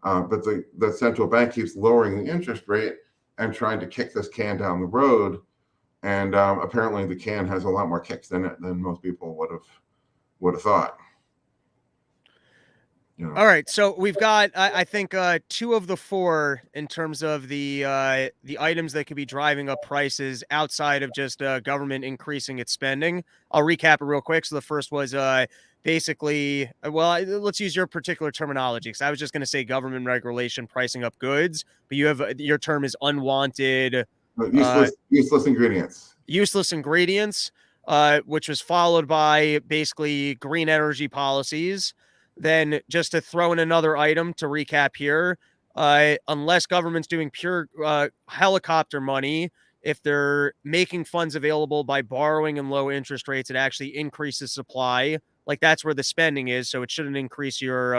But the central bank keeps lowering the interest rate and trying to kick this can down the road. And apparently the can has a lot more kicks in it than most people would have thought. All right, so we've got, I think, 2 of the 4 in terms of the items that could be driving up prices outside of just government increasing its spending. I'll recap it real quick. So the first was basically, let's use your particular terminology, because I was just going to say government regulation pricing up goods, but your term is unwanted, useless ingredients. Useless ingredients. which was followed by basically green energy policies. Then, just to throw in another item to recap here, unless government's doing pure helicopter money, if they're making funds available by borrowing and low interest rates, it actually increases supply. Like, that's where the spending is. So it shouldn't increase your,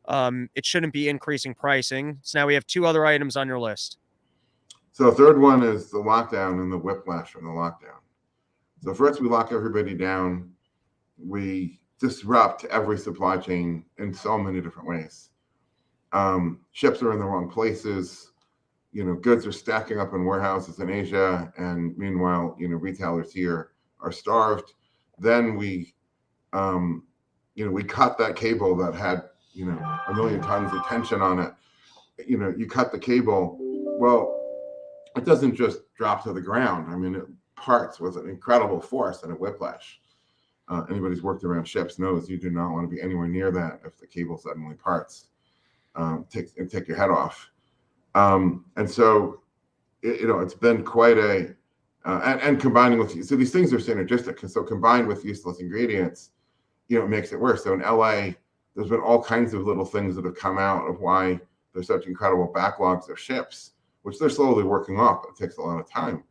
it shouldn't be increasing pricing. So now we have two other items on your list. So the third one is the lockdown and the whiplash from the lockdown. So first we lock everybody down. We disrupt every supply chain in so many different ways. Ships are in the wrong places. Goods are stacking up in warehouses in Asia, and meanwhile, retailers here are starved. Then we cut that cable that had, a million tons of tension on it. You cut the cable. Well, it doesn't just drop to the ground. I mean, it parts with an incredible force and a whiplash. Anybody who's worked around ships knows you do not want to be anywhere near that if the cable suddenly parts. Take your head off. And so, it's been quite a, and combining with, so these things are synergistic. And so combined with useless ingredients, it makes it worse. So in LA, there's been all kinds of little things that have come out of why there's such incredible backlogs of ships, which they're slowly working off, but it takes a lot of time.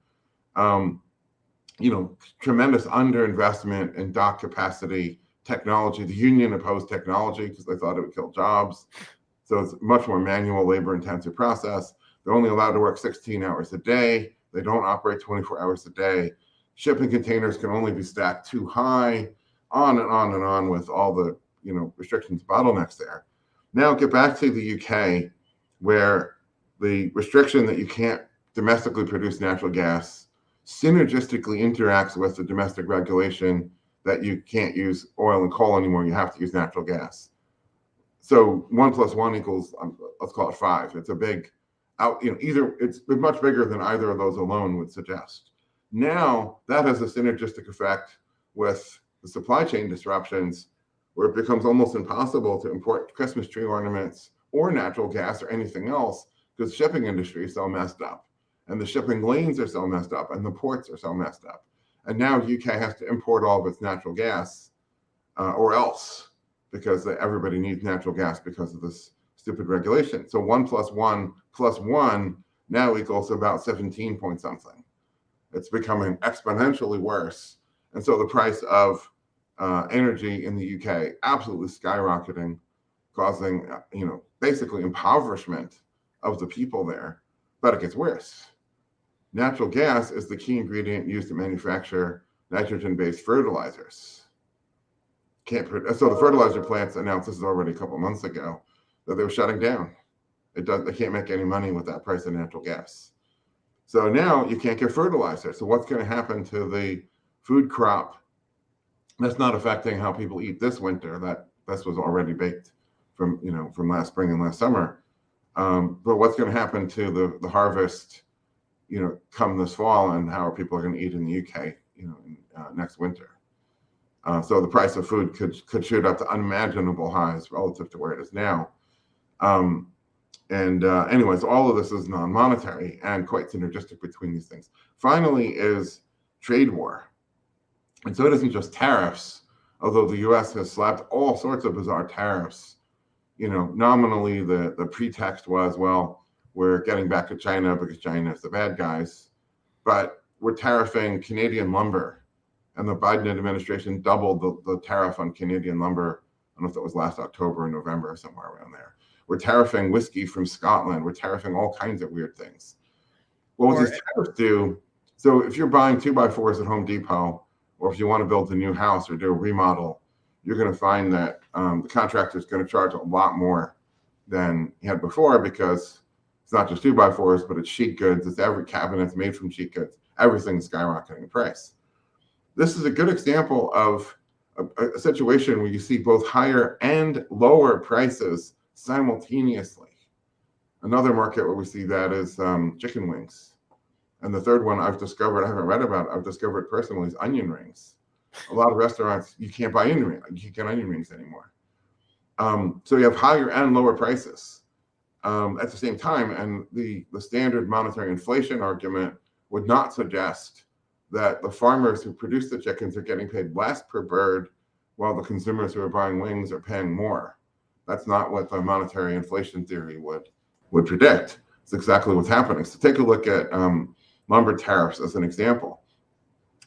Tremendous underinvestment in dock capacity, technology. The union opposed technology because they thought it would kill jobs. So it's much more manual, labor-intensive process. They're only allowed to work 16 hours a day. They don't operate 24 hours a day. Shipping containers can only be stacked too high, on and on and on with all the restrictions, bottlenecks there. Now get back to the UK, where the restriction that you can't domestically produce natural gas synergistically interacts with the domestic regulation that you can't use oil and coal anymore. You have to use natural gas. So 1 + 1 equals, let's call it 5. It's a big it's much bigger than either of those alone would suggest. Now that has a synergistic effect with the supply chain disruptions, where it becomes almost impossible to import Christmas tree ornaments or natural gas or anything else, because the shipping industry is so messed up, and the shipping lanes are so messed up, and the ports are so messed up. And now UK has to import all of its natural gas, or else, because everybody needs natural gas because of this stupid regulation. So 1 + 1 + 1 now equals about 17 point something. It's becoming exponentially worse. And so the price of energy in the UK absolutely skyrocketing, causing basically impoverishment of the people there. But it gets worse. Natural gas is the key ingredient used to manufacture nitrogen-based fertilizers. So the fertilizer plants announced, this is already a couple of months ago, that they were shutting down. They can't make any money with that price of natural gas. So now you can't get fertilizer. So what's going to happen to the food crop? That's not affecting how people eat this winter. This was already baked from last spring and last summer. But what's going to happen to the harvest, come this fall, and how are people going to eat in the UK, next winter? So the price of food could shoot up to unimaginable highs relative to where it is now. Anyways, all of this is non-monetary and quite synergistic between these things. Finally is trade war. And so it isn't just tariffs, although the US has slapped all sorts of bizarre tariffs. Nominally the pretext was, well, we're getting back to China because China is the bad guys. But we're tariffing Canadian lumber. And the Biden administration doubled the tariff on Canadian lumber. I don't know if that was last October or November or somewhere around there. We're tariffing whiskey from Scotland. We're tariffing all kinds of weird things. What these tariffs do, so if you're buying 2x4s at Home Depot, or if you want to build a new house or do a remodel, you're going to find that the contractor is going to charge a lot more than he had before, because it's not just 2x4s, but it's sheet goods. It's every cabinet's made from sheet goods. Everything's skyrocketing in price. This is a good example of a situation where you see both higher and lower prices simultaneously. Another market where we see that is chicken wings. And the third one I've discovered, I haven't read about, I've discovered personally, is onion rings. A lot of restaurants, you can't buy onion rings. You can't get onion rings anymore. So you have higher and lower prices at the same time. And the standard monetary inflation argument would not suggest that the farmers who produce the chickens are getting paid less per bird, while the consumers who are buying wings are paying more. That's not what the monetary inflation theory would predict. It's exactly what's happening. So take a look at lumber tariffs as an example.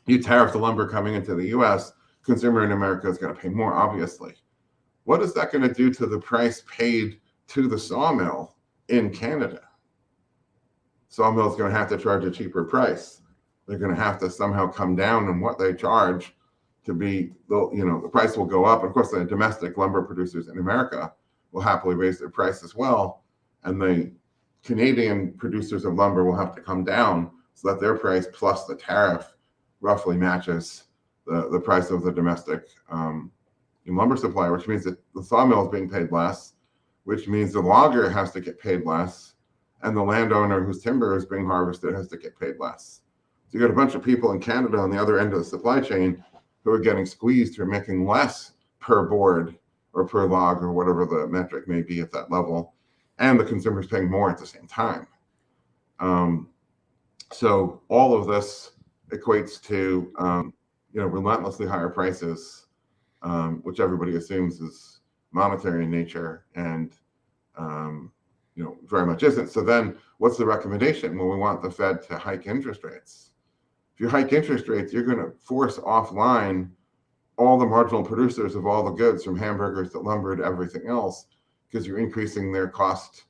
You tariff the lumber coming into the US, consumer in America is going to pay more, obviously. What is that going to do to the price paid to the sawmill in Canada? Sawmill is going to have to charge a cheaper price. They're going to have to somehow come down on what they charge to be, the price will go up. Of course, the domestic lumber producers in America will happily raise their price as well. And the Canadian producers of lumber will have to come down so that their price plus the tariff roughly matches the price of the domestic lumber supplier, which means that the sawmill is being paid less, which means the logger has to get paid less, and the landowner whose timber is being harvested has to get paid less. So you got a bunch of people in Canada on the other end of the supply chain who are getting squeezed, who are making less per board or per log or whatever the metric may be at that level, and the consumer's paying more at the same time. So all of this equates to relentlessly higher prices, which everybody assumes is monetary in nature, and very much isn't. So then what's the recommendation? Well, we want the Fed to hike interest rates. If you hike interest rates, you're going to force offline all the marginal producers of all the goods, from hamburgers to lumber to everything else, because you're increasing their cost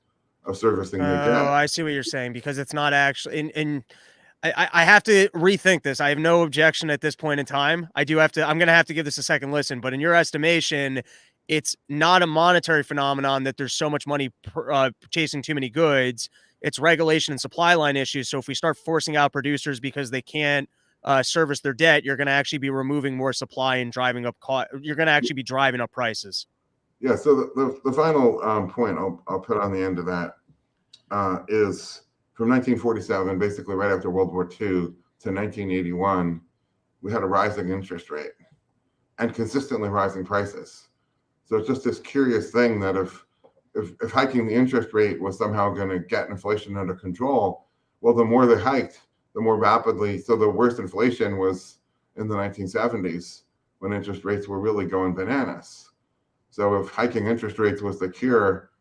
of servicing their debt. Oh, I see what you're saying, because it's not actually I have to rethink this. I have no objection at this point in time. I'm going to have to give this a second listen, but in your estimation, it's not a monetary phenomenon that there's so much money chasing too many goods. It's regulation and supply line issues. So if we start forcing out producers because they can't service their debt, you're going to actually be removing more supply and driving up cost. You're going to actually be driving up prices. Yeah. So the final point I'll put on the end of that is from 1947, basically right after World War II, to 1981, we had a rising interest rate and consistently rising prices. So it's just this curious thing that if hiking the interest rate was somehow going to get inflation under control, well, the more they hiked, the more rapidly. So the worst inflation was in the 1970s, when interest rates were really going bananas. So if hiking interest rates was the cure,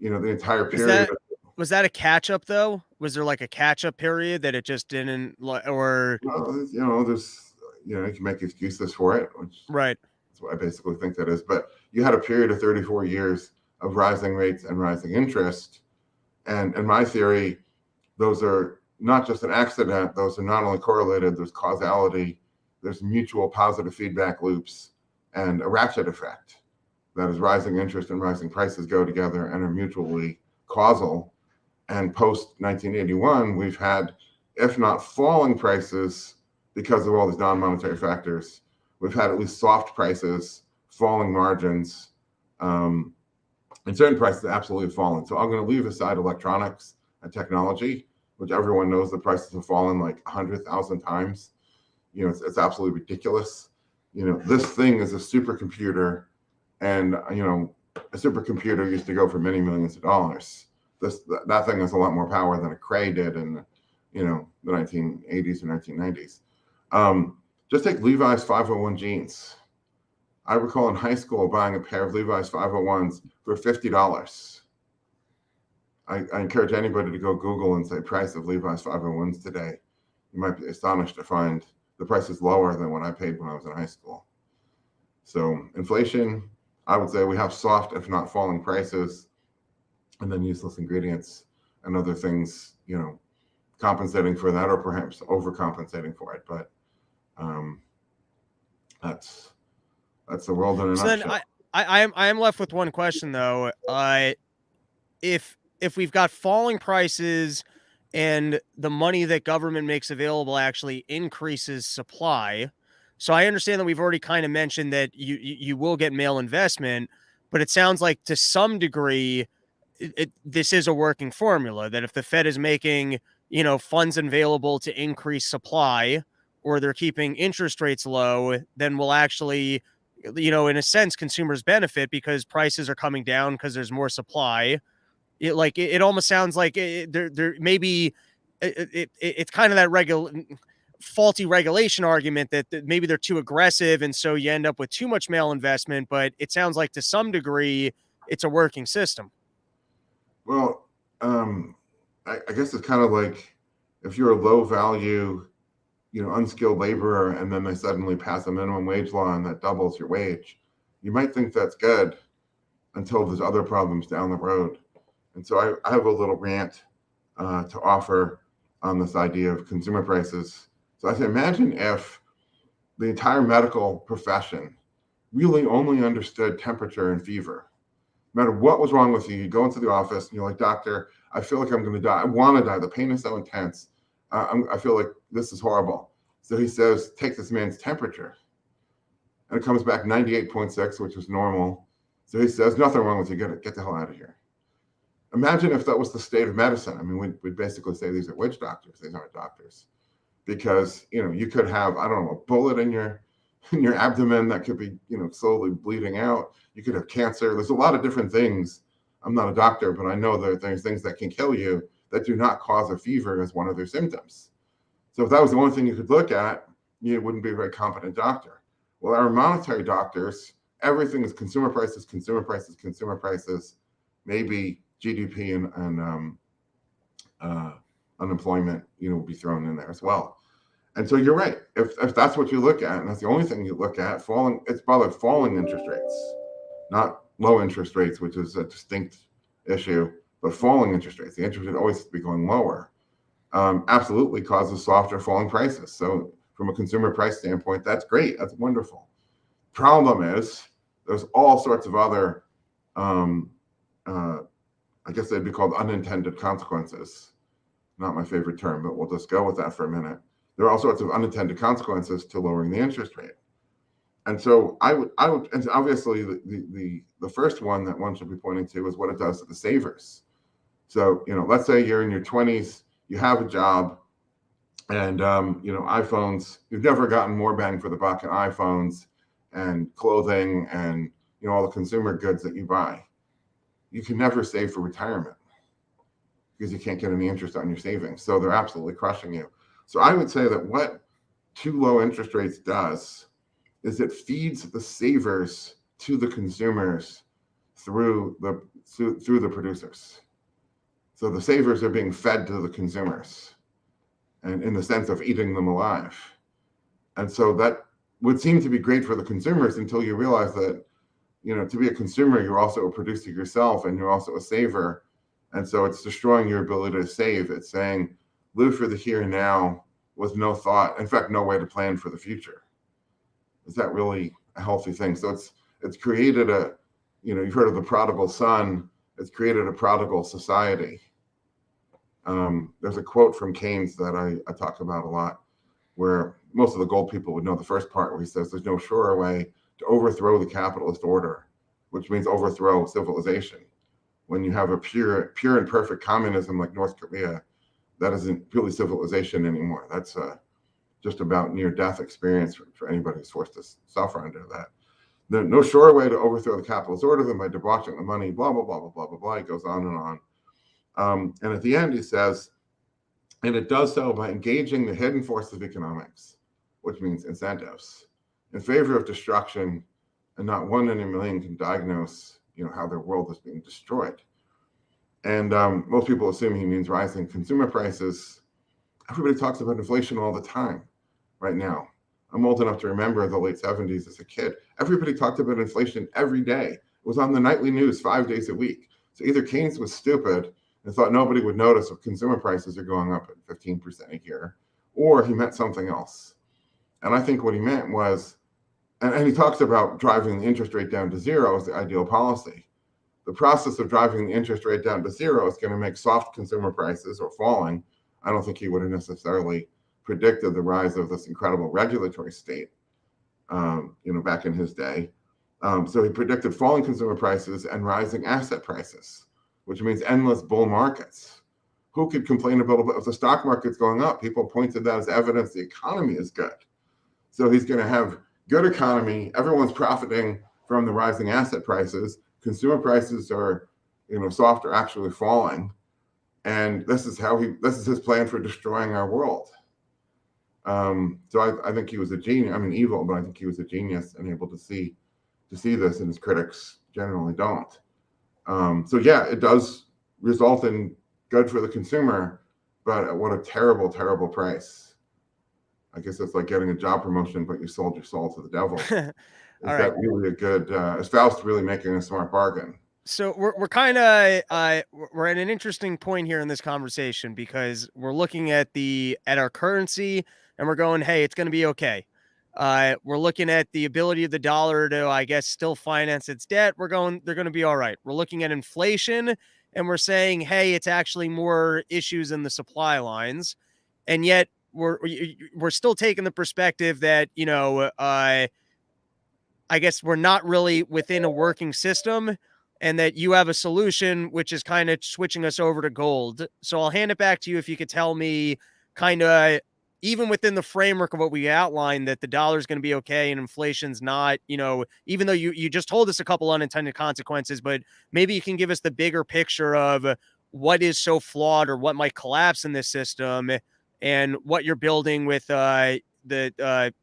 the entire period. Was that a catch up though? Was there like a catch up period that it just didn't, or? Well, there's, you can make excuses for it, which right. That's what I basically think that is. But you had a period of 34 years of rising rates and rising interest. And in my theory, those are not just an accident. Those are not only correlated, there's causality, there's mutual positive feedback loops, and a ratchet effect. That is, rising interest and rising prices go together and are mutually causal. And post 1981, we've had, if not falling prices because of all these non-monetary factors, we've had at least soft prices, falling margins, and certain prices absolutely have fallen. So I'm going to leave aside electronics and technology, which everyone knows the prices have fallen like 100,000 times. It's absolutely ridiculous. This thing is a supercomputer, and a supercomputer used to go for many millions of dollars. That thing has a lot more power than a Cray did in the 1980s or 1990s. Just take Levi's 501 jeans. I recall in high school buying a pair of Levi's 501s for $50. I encourage anybody to go Google and say price of Levi's 501s today. You might be astonished to find the price is lower than what I paid when I was in high school. So inflation, I would say we have soft, if not falling prices, and then useless ingredients and other things, compensating for that, or perhaps overcompensating for it. But that's the world in a nutshell. Then I am left with one question though. If we've got falling prices and the money that government makes available actually increases supply, so I understand that we've already kind of mentioned that you will get male investment, but it sounds like to some degree this is a working formula, that if the Fed is making, funds available to increase supply, or they're keeping interest rates low, then we'll actually, in a sense, consumers benefit because prices are coming down because there's more supply. It almost sounds like there maybe it's kind of that regular. faulty regulation argument that maybe they're too aggressive, and so you end up with too much male investment. But it sounds like to some degree, it's a working system. Well, I guess it's kind of like if you're a low value, unskilled laborer, and then they suddenly pass a minimum wage law and that doubles your wage, you might think that's good until there's other problems down the road. And so I have a little rant to offer on this idea of consumer prices. So I say, imagine if the entire medical profession really only understood temperature and fever. No matter what was wrong with you, you go into the office and you're like, doctor, I feel like I'm going to die. I want to die. The pain is so intense. I feel like this is horrible. So he says, take this man's temperature. And it comes back 98.6, which is normal. So he says, nothing wrong with you. Get the hell out of here. Imagine if that was the state of medicine. I mean, we'd basically say these are witch doctors. These aren't doctors. Because, you could have, I don't know, a bullet in your abdomen that could be, slowly bleeding out. You could have cancer. There's a lot of different things. I'm not a doctor, but I know that there's things that can kill you that do not cause a fever as one of their symptoms. So if that was the only thing you could look at, you wouldn't be a very competent doctor. Well, our monetary doctors, everything is consumer prices, consumer prices, consumer prices, maybe GDP and unemployment, will be thrown in there as well. And so you're right. If that's what you look at, and that's the only thing you look at, it's probably falling interest rates, not low interest rates, which is a distinct issue, but falling interest rates. The interest rate always has to be going lower. Absolutely causes softer falling prices. So from a consumer price standpoint, that's great. That's wonderful. Problem is there's all sorts of other, I guess they'd be called unintended consequences. Not my favorite term, but we'll just go with that for a minute. There are all sorts of unintended consequences to lowering the interest rate. And so I would, and obviously the first one that one should be pointing to is what it does to the savers. So, let's say you're in your 20s, you have a job, and, iPhones, you've never gotten more bang for the buck in iPhones and clothing and, all the consumer goods that you buy. You can never save for retirement because you can't get any interest on your savings. So they're absolutely crushing you. So I would say that what too low interest rates does is it feeds the savers to the consumers through the producers. So the savers are being fed to the consumers, and in the sense of eating them alive. And so that would seem to be great for the consumers until you realize that, to be a consumer, you're also a producer yourself, and you're also a saver. And so it's destroying your ability to save. It's saying, live for the here and now with no thought, in fact, no way to plan for the future. Is that really a healthy thing? So it's created you've heard of the prodigal son. It's created a prodigal society. There's a quote from Keynes that I talk about a lot, where most of the gold people would know the first part, where he says there's no surer way to overthrow the capitalist order, which means overthrow civilization. When you have a pure and perfect communism like North Korea, that isn't really civilization anymore. That's just about near-death experience for anybody who's forced to suffer under that. There's no surer way to overthrow the capitalist order than by debauching the money, blah, blah, blah, blah, blah, blah, blah. He goes on and on. And at the end, he says, and it does so by engaging the hidden forces of economics, which means incentives, in favor of destruction, and not one in a million can diagnose, how their world is being destroyed. And most people assume he means rising consumer prices. Everybody talks about inflation all the time right now. I'm old enough to remember the late 70s as a kid. Everybody talked about inflation every day. It was on the nightly news 5 days a week. So either Keynes was stupid and thought nobody would notice if consumer prices are going up at 15% a year, or he meant something else. And I think what he meant was, and he talks about driving the interest rate down to zero as the ideal policy. The process of driving the interest rate down to zero is going to make soft consumer prices, or falling. I don't think he would have necessarily predicted the rise of this incredible regulatory state, back in his day. So he predicted falling consumer prices and rising asset prices, which means endless bull markets. Who could complain about if the stock market's going up? People pointed that as evidence the economy is good. So he's going to have good economy. Everyone's profiting from the rising asset prices. Consumer prices are, soft or actually falling. And this is his plan for destroying our world. So I think he was a genius. I mean, evil, but I think he was a genius and able to see this, and his critics generally don't. So yeah, it does result in good for the consumer, but at what a terrible, terrible price. I guess it's like getting a job promotion, but you sold your soul to the devil. All Is right. that really a good? Is Faust really making a smart bargain? So we're kind of we're at an interesting point here in this conversation because we're looking at our currency and we're going, hey, it's going to be okay. We're looking at the ability of the dollar to, I guess, still finance its debt. We're going, they're going to be all right. We're looking at inflation and we're saying, hey, it's actually more issues in the supply lines, and yet we're still taking the perspective that I guess we're not really within a working system and that you have a solution, which is kind of switching us over to gold. So I'll hand it back to you if you could tell me kind of, even within the framework of what we outlined, that the dollar is going to be okay and inflation's not, even though you just told us a couple unintended consequences, but maybe you can give us the bigger picture of what is so flawed or what might collapse in this system and what you're building with the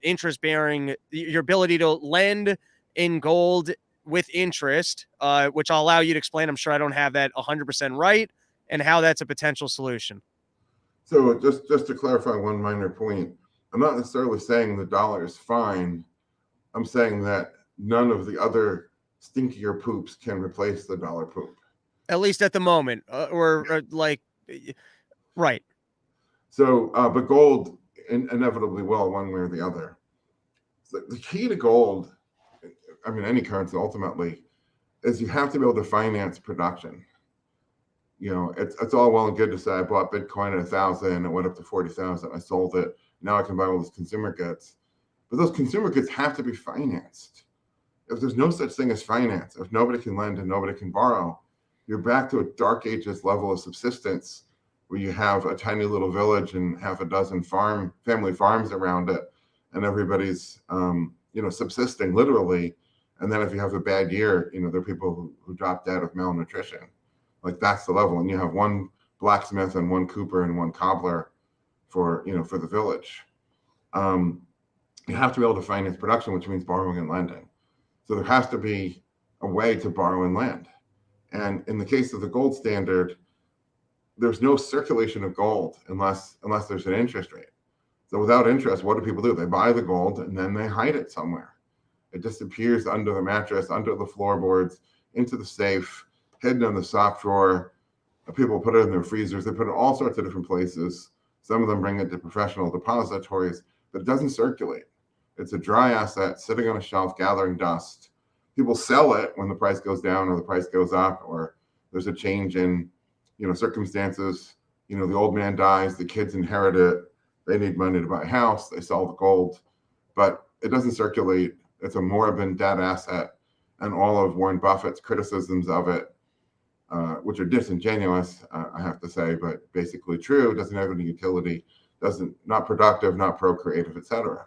interest bearing, your ability to lend in gold with interest, which I'll allow you to explain. I'm sure I don't have that 100% right, and how that's a potential solution. So just to clarify one minor point, I'm not necessarily saying the dollar is fine. I'm saying that none of the other stinkier poops can replace the dollar poop. At least at the moment, or like, right. So, but gold inevitably will, one way or the other. So the key to gold, I mean, any currency ultimately, is you have to be able to finance production. It's all well and good to say I bought Bitcoin at 1,000, it went up to 40,000, I sold it. Now I can buy all these consumer goods, but those consumer goods have to be financed. If there's no such thing as finance, if nobody can lend and nobody can borrow, you're back to a dark ages level of subsistence where you have a tiny little village and half a dozen family farms around it, and everybody's subsisting literally. And then if you have a bad year, there are people who drop dead of malnutrition. Like that's the level, and you have one blacksmith and one cooper and one cobbler for the village. You have to be able to finance production, which means borrowing and lending. So there has to be a way to borrow and lend. And in the case of the gold standard, there's no circulation of gold unless there's an interest rate. So without interest, what do people do? They buy the gold and then they hide it somewhere. It disappears under the mattress, under the floorboards, into the safe, hidden in the sock drawer. People put it in their freezers. They put it all sorts of different places. Some of them bring it to professional depositories, but it doesn't circulate. It's a dry asset sitting on a shelf, gathering dust. People sell it when the price goes down or the price goes up, or there's a change in, circumstances. The old man dies, the kids inherit it. They need money to buy a house. They sell the gold, but it doesn't circulate. It's a moribund dead asset, and all of Warren Buffett's criticisms of it, which are disingenuous, I have to say, but basically true. Doesn't have any utility. Not productive, not procreative, etc.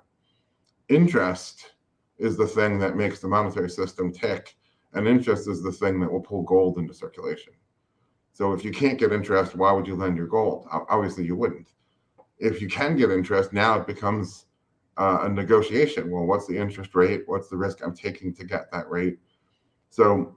Interest is the thing that makes the monetary system tick, and interest is the thing that will pull gold into circulation. So if you can't get interest, why would you lend your gold? Obviously, you wouldn't. If you can get interest, now it becomes a negotiation. Well, what's the interest rate? What's the risk I'm taking to get that rate? So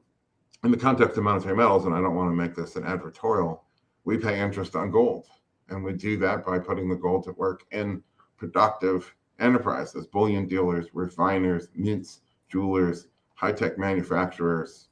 in the context of monetary metals, and I don't want to make this an advertorial, we pay interest on gold. And we do that by putting the gold to work in productive enterprises, bullion dealers, refiners, mints, jewelers, high-tech manufacturers.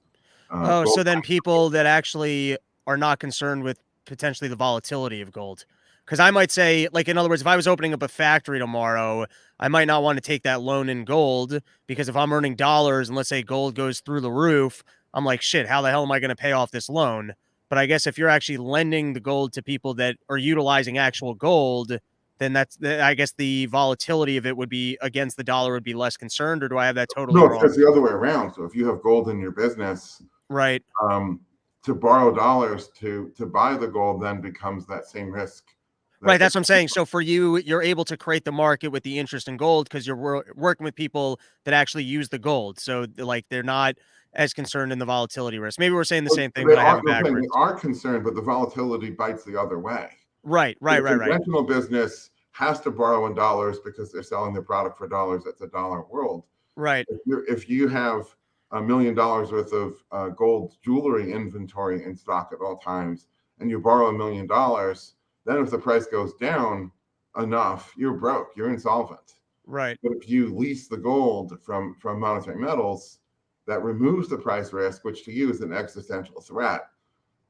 Oh, so then people that actually are not concerned with potentially the volatility of gold. Because I might say, like, in other words, if I was opening up a factory tomorrow, I might not want to take that loan in gold, because if I'm earning dollars and let's say gold goes through the roof, I'm like, shit, how the hell am I going to pay off this loan? But I guess if you're actually lending the gold to people that are utilizing actual gold, then I guess the volatility of it would be against the dollar would be less concerned, or do I have that totally No, wrong? it's the other way around. So if you have gold in your business, Right. To borrow dollars to buy the gold then becomes that same risk. Right, that's what I'm saying. So for you, you're able to create the market with the interest in gold because you're working with people that actually use the gold. So like they're not as concerned in the volatility risk. Maybe we're saying the same thing, but I have it They backwards. are concerned, but the volatility bites the other way. Right. The conventional business has to borrow in dollars because they're selling their product for dollars. It's a dollar world. Right. If you have $1 million worth of gold jewelry inventory in stock at all times, and you borrow $1 million, then if the price goes down enough, you're broke, you're insolvent. Right. But if you lease the gold from monetary metals, that removes the price risk, which to you is an existential threat.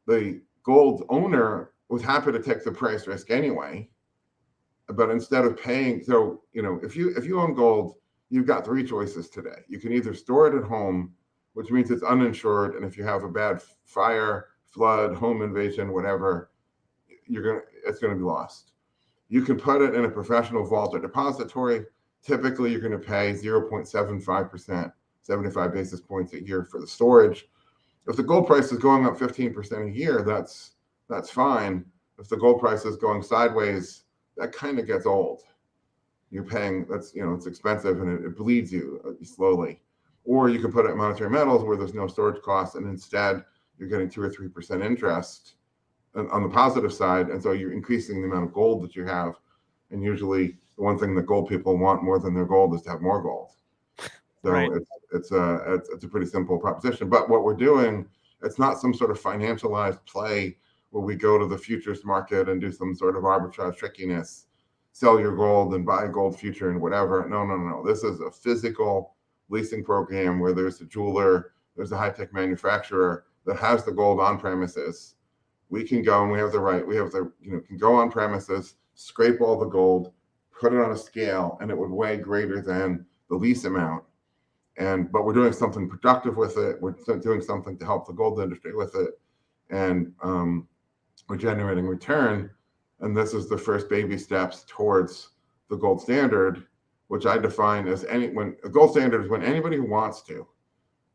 The gold owner was happy to take the price risk anyway, but instead of paying, so if you own gold, you've got three choices today. You can either store it at home, which means it's uninsured, and if you have a bad fire, flood, home invasion, whatever, it's gonna be lost. You can put it in a professional vault or depository. Typically, you're going to pay 0.75%, 75 basis points a year for the storage. If the gold price is going up 15% a year, that's fine. If the gold price is going sideways, that kind of gets old. You're paying, it's expensive and it bleeds you slowly. Or you can put it in monetary metals where there's no storage costs, and instead you're getting 2 or 3% interest on the positive side, and so you're increasing the amount of gold that you have. And usually the one thing that gold people want more than their gold is to have more gold. So right. it's a pretty simple proposition. But what we're doing, it's not some sort of financialized play where we go to the futures market and do some sort of arbitrage trickiness, sell your gold and buy gold future and whatever. No. This is a physical leasing program where there's a jeweler, there's a high-tech manufacturer that has the gold on premises. We can go and we have the can go on premises, scrape all the gold, put it on a scale, and it would weigh greater than the lease amount. But we're doing something productive with it. We're doing something to help the gold industry with it. And we're generating return. And this is the first baby steps towards the gold standard, which I define as when a gold standard is when anybody who wants to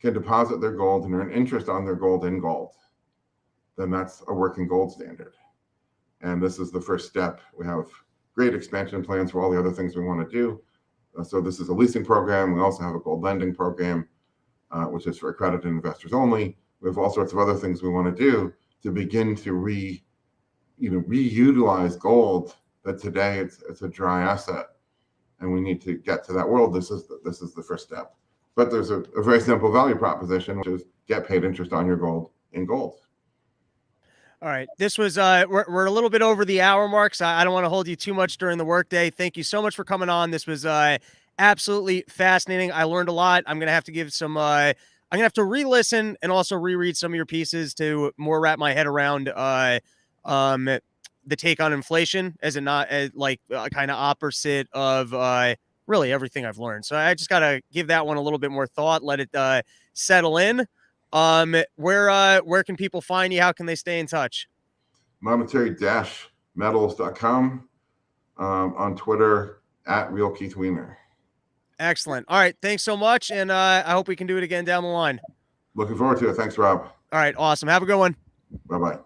can deposit their gold and earn interest on their gold in gold. Then that's a working gold standard. And this is the first step. We have great expansion plans for all the other things we want to do. So this is a leasing program. We also have a gold lending program, which is for accredited investors only. We have all sorts of other things we want to do to begin to reutilize gold. That today it's a dry asset, and we need to get to that world. This is the first step. But there's a very simple value proposition, which is get paid interest on your gold in gold. All right. This was, we're a little bit over the hour mark, so I don't want to hold you too much during the workday. Thank you so much for coming on. This was absolutely fascinating. I learned a lot. I'm going to have to give some, I'm going to have to re-listen and also reread some of your pieces to more wrap my head around the take on inflation as not as kind of opposite of really everything I've learned. So I just got to give that one a little bit more thought, let it settle in. Where can people find you? How can they stay in touch? Monetary-metals.com, on Twitter @real Keith Weiner. Excellent. All right. Thanks so much. And I hope we can do it again down the line. Looking forward to it. Thanks, Rob. All right. Awesome. Have a good one. Bye-bye.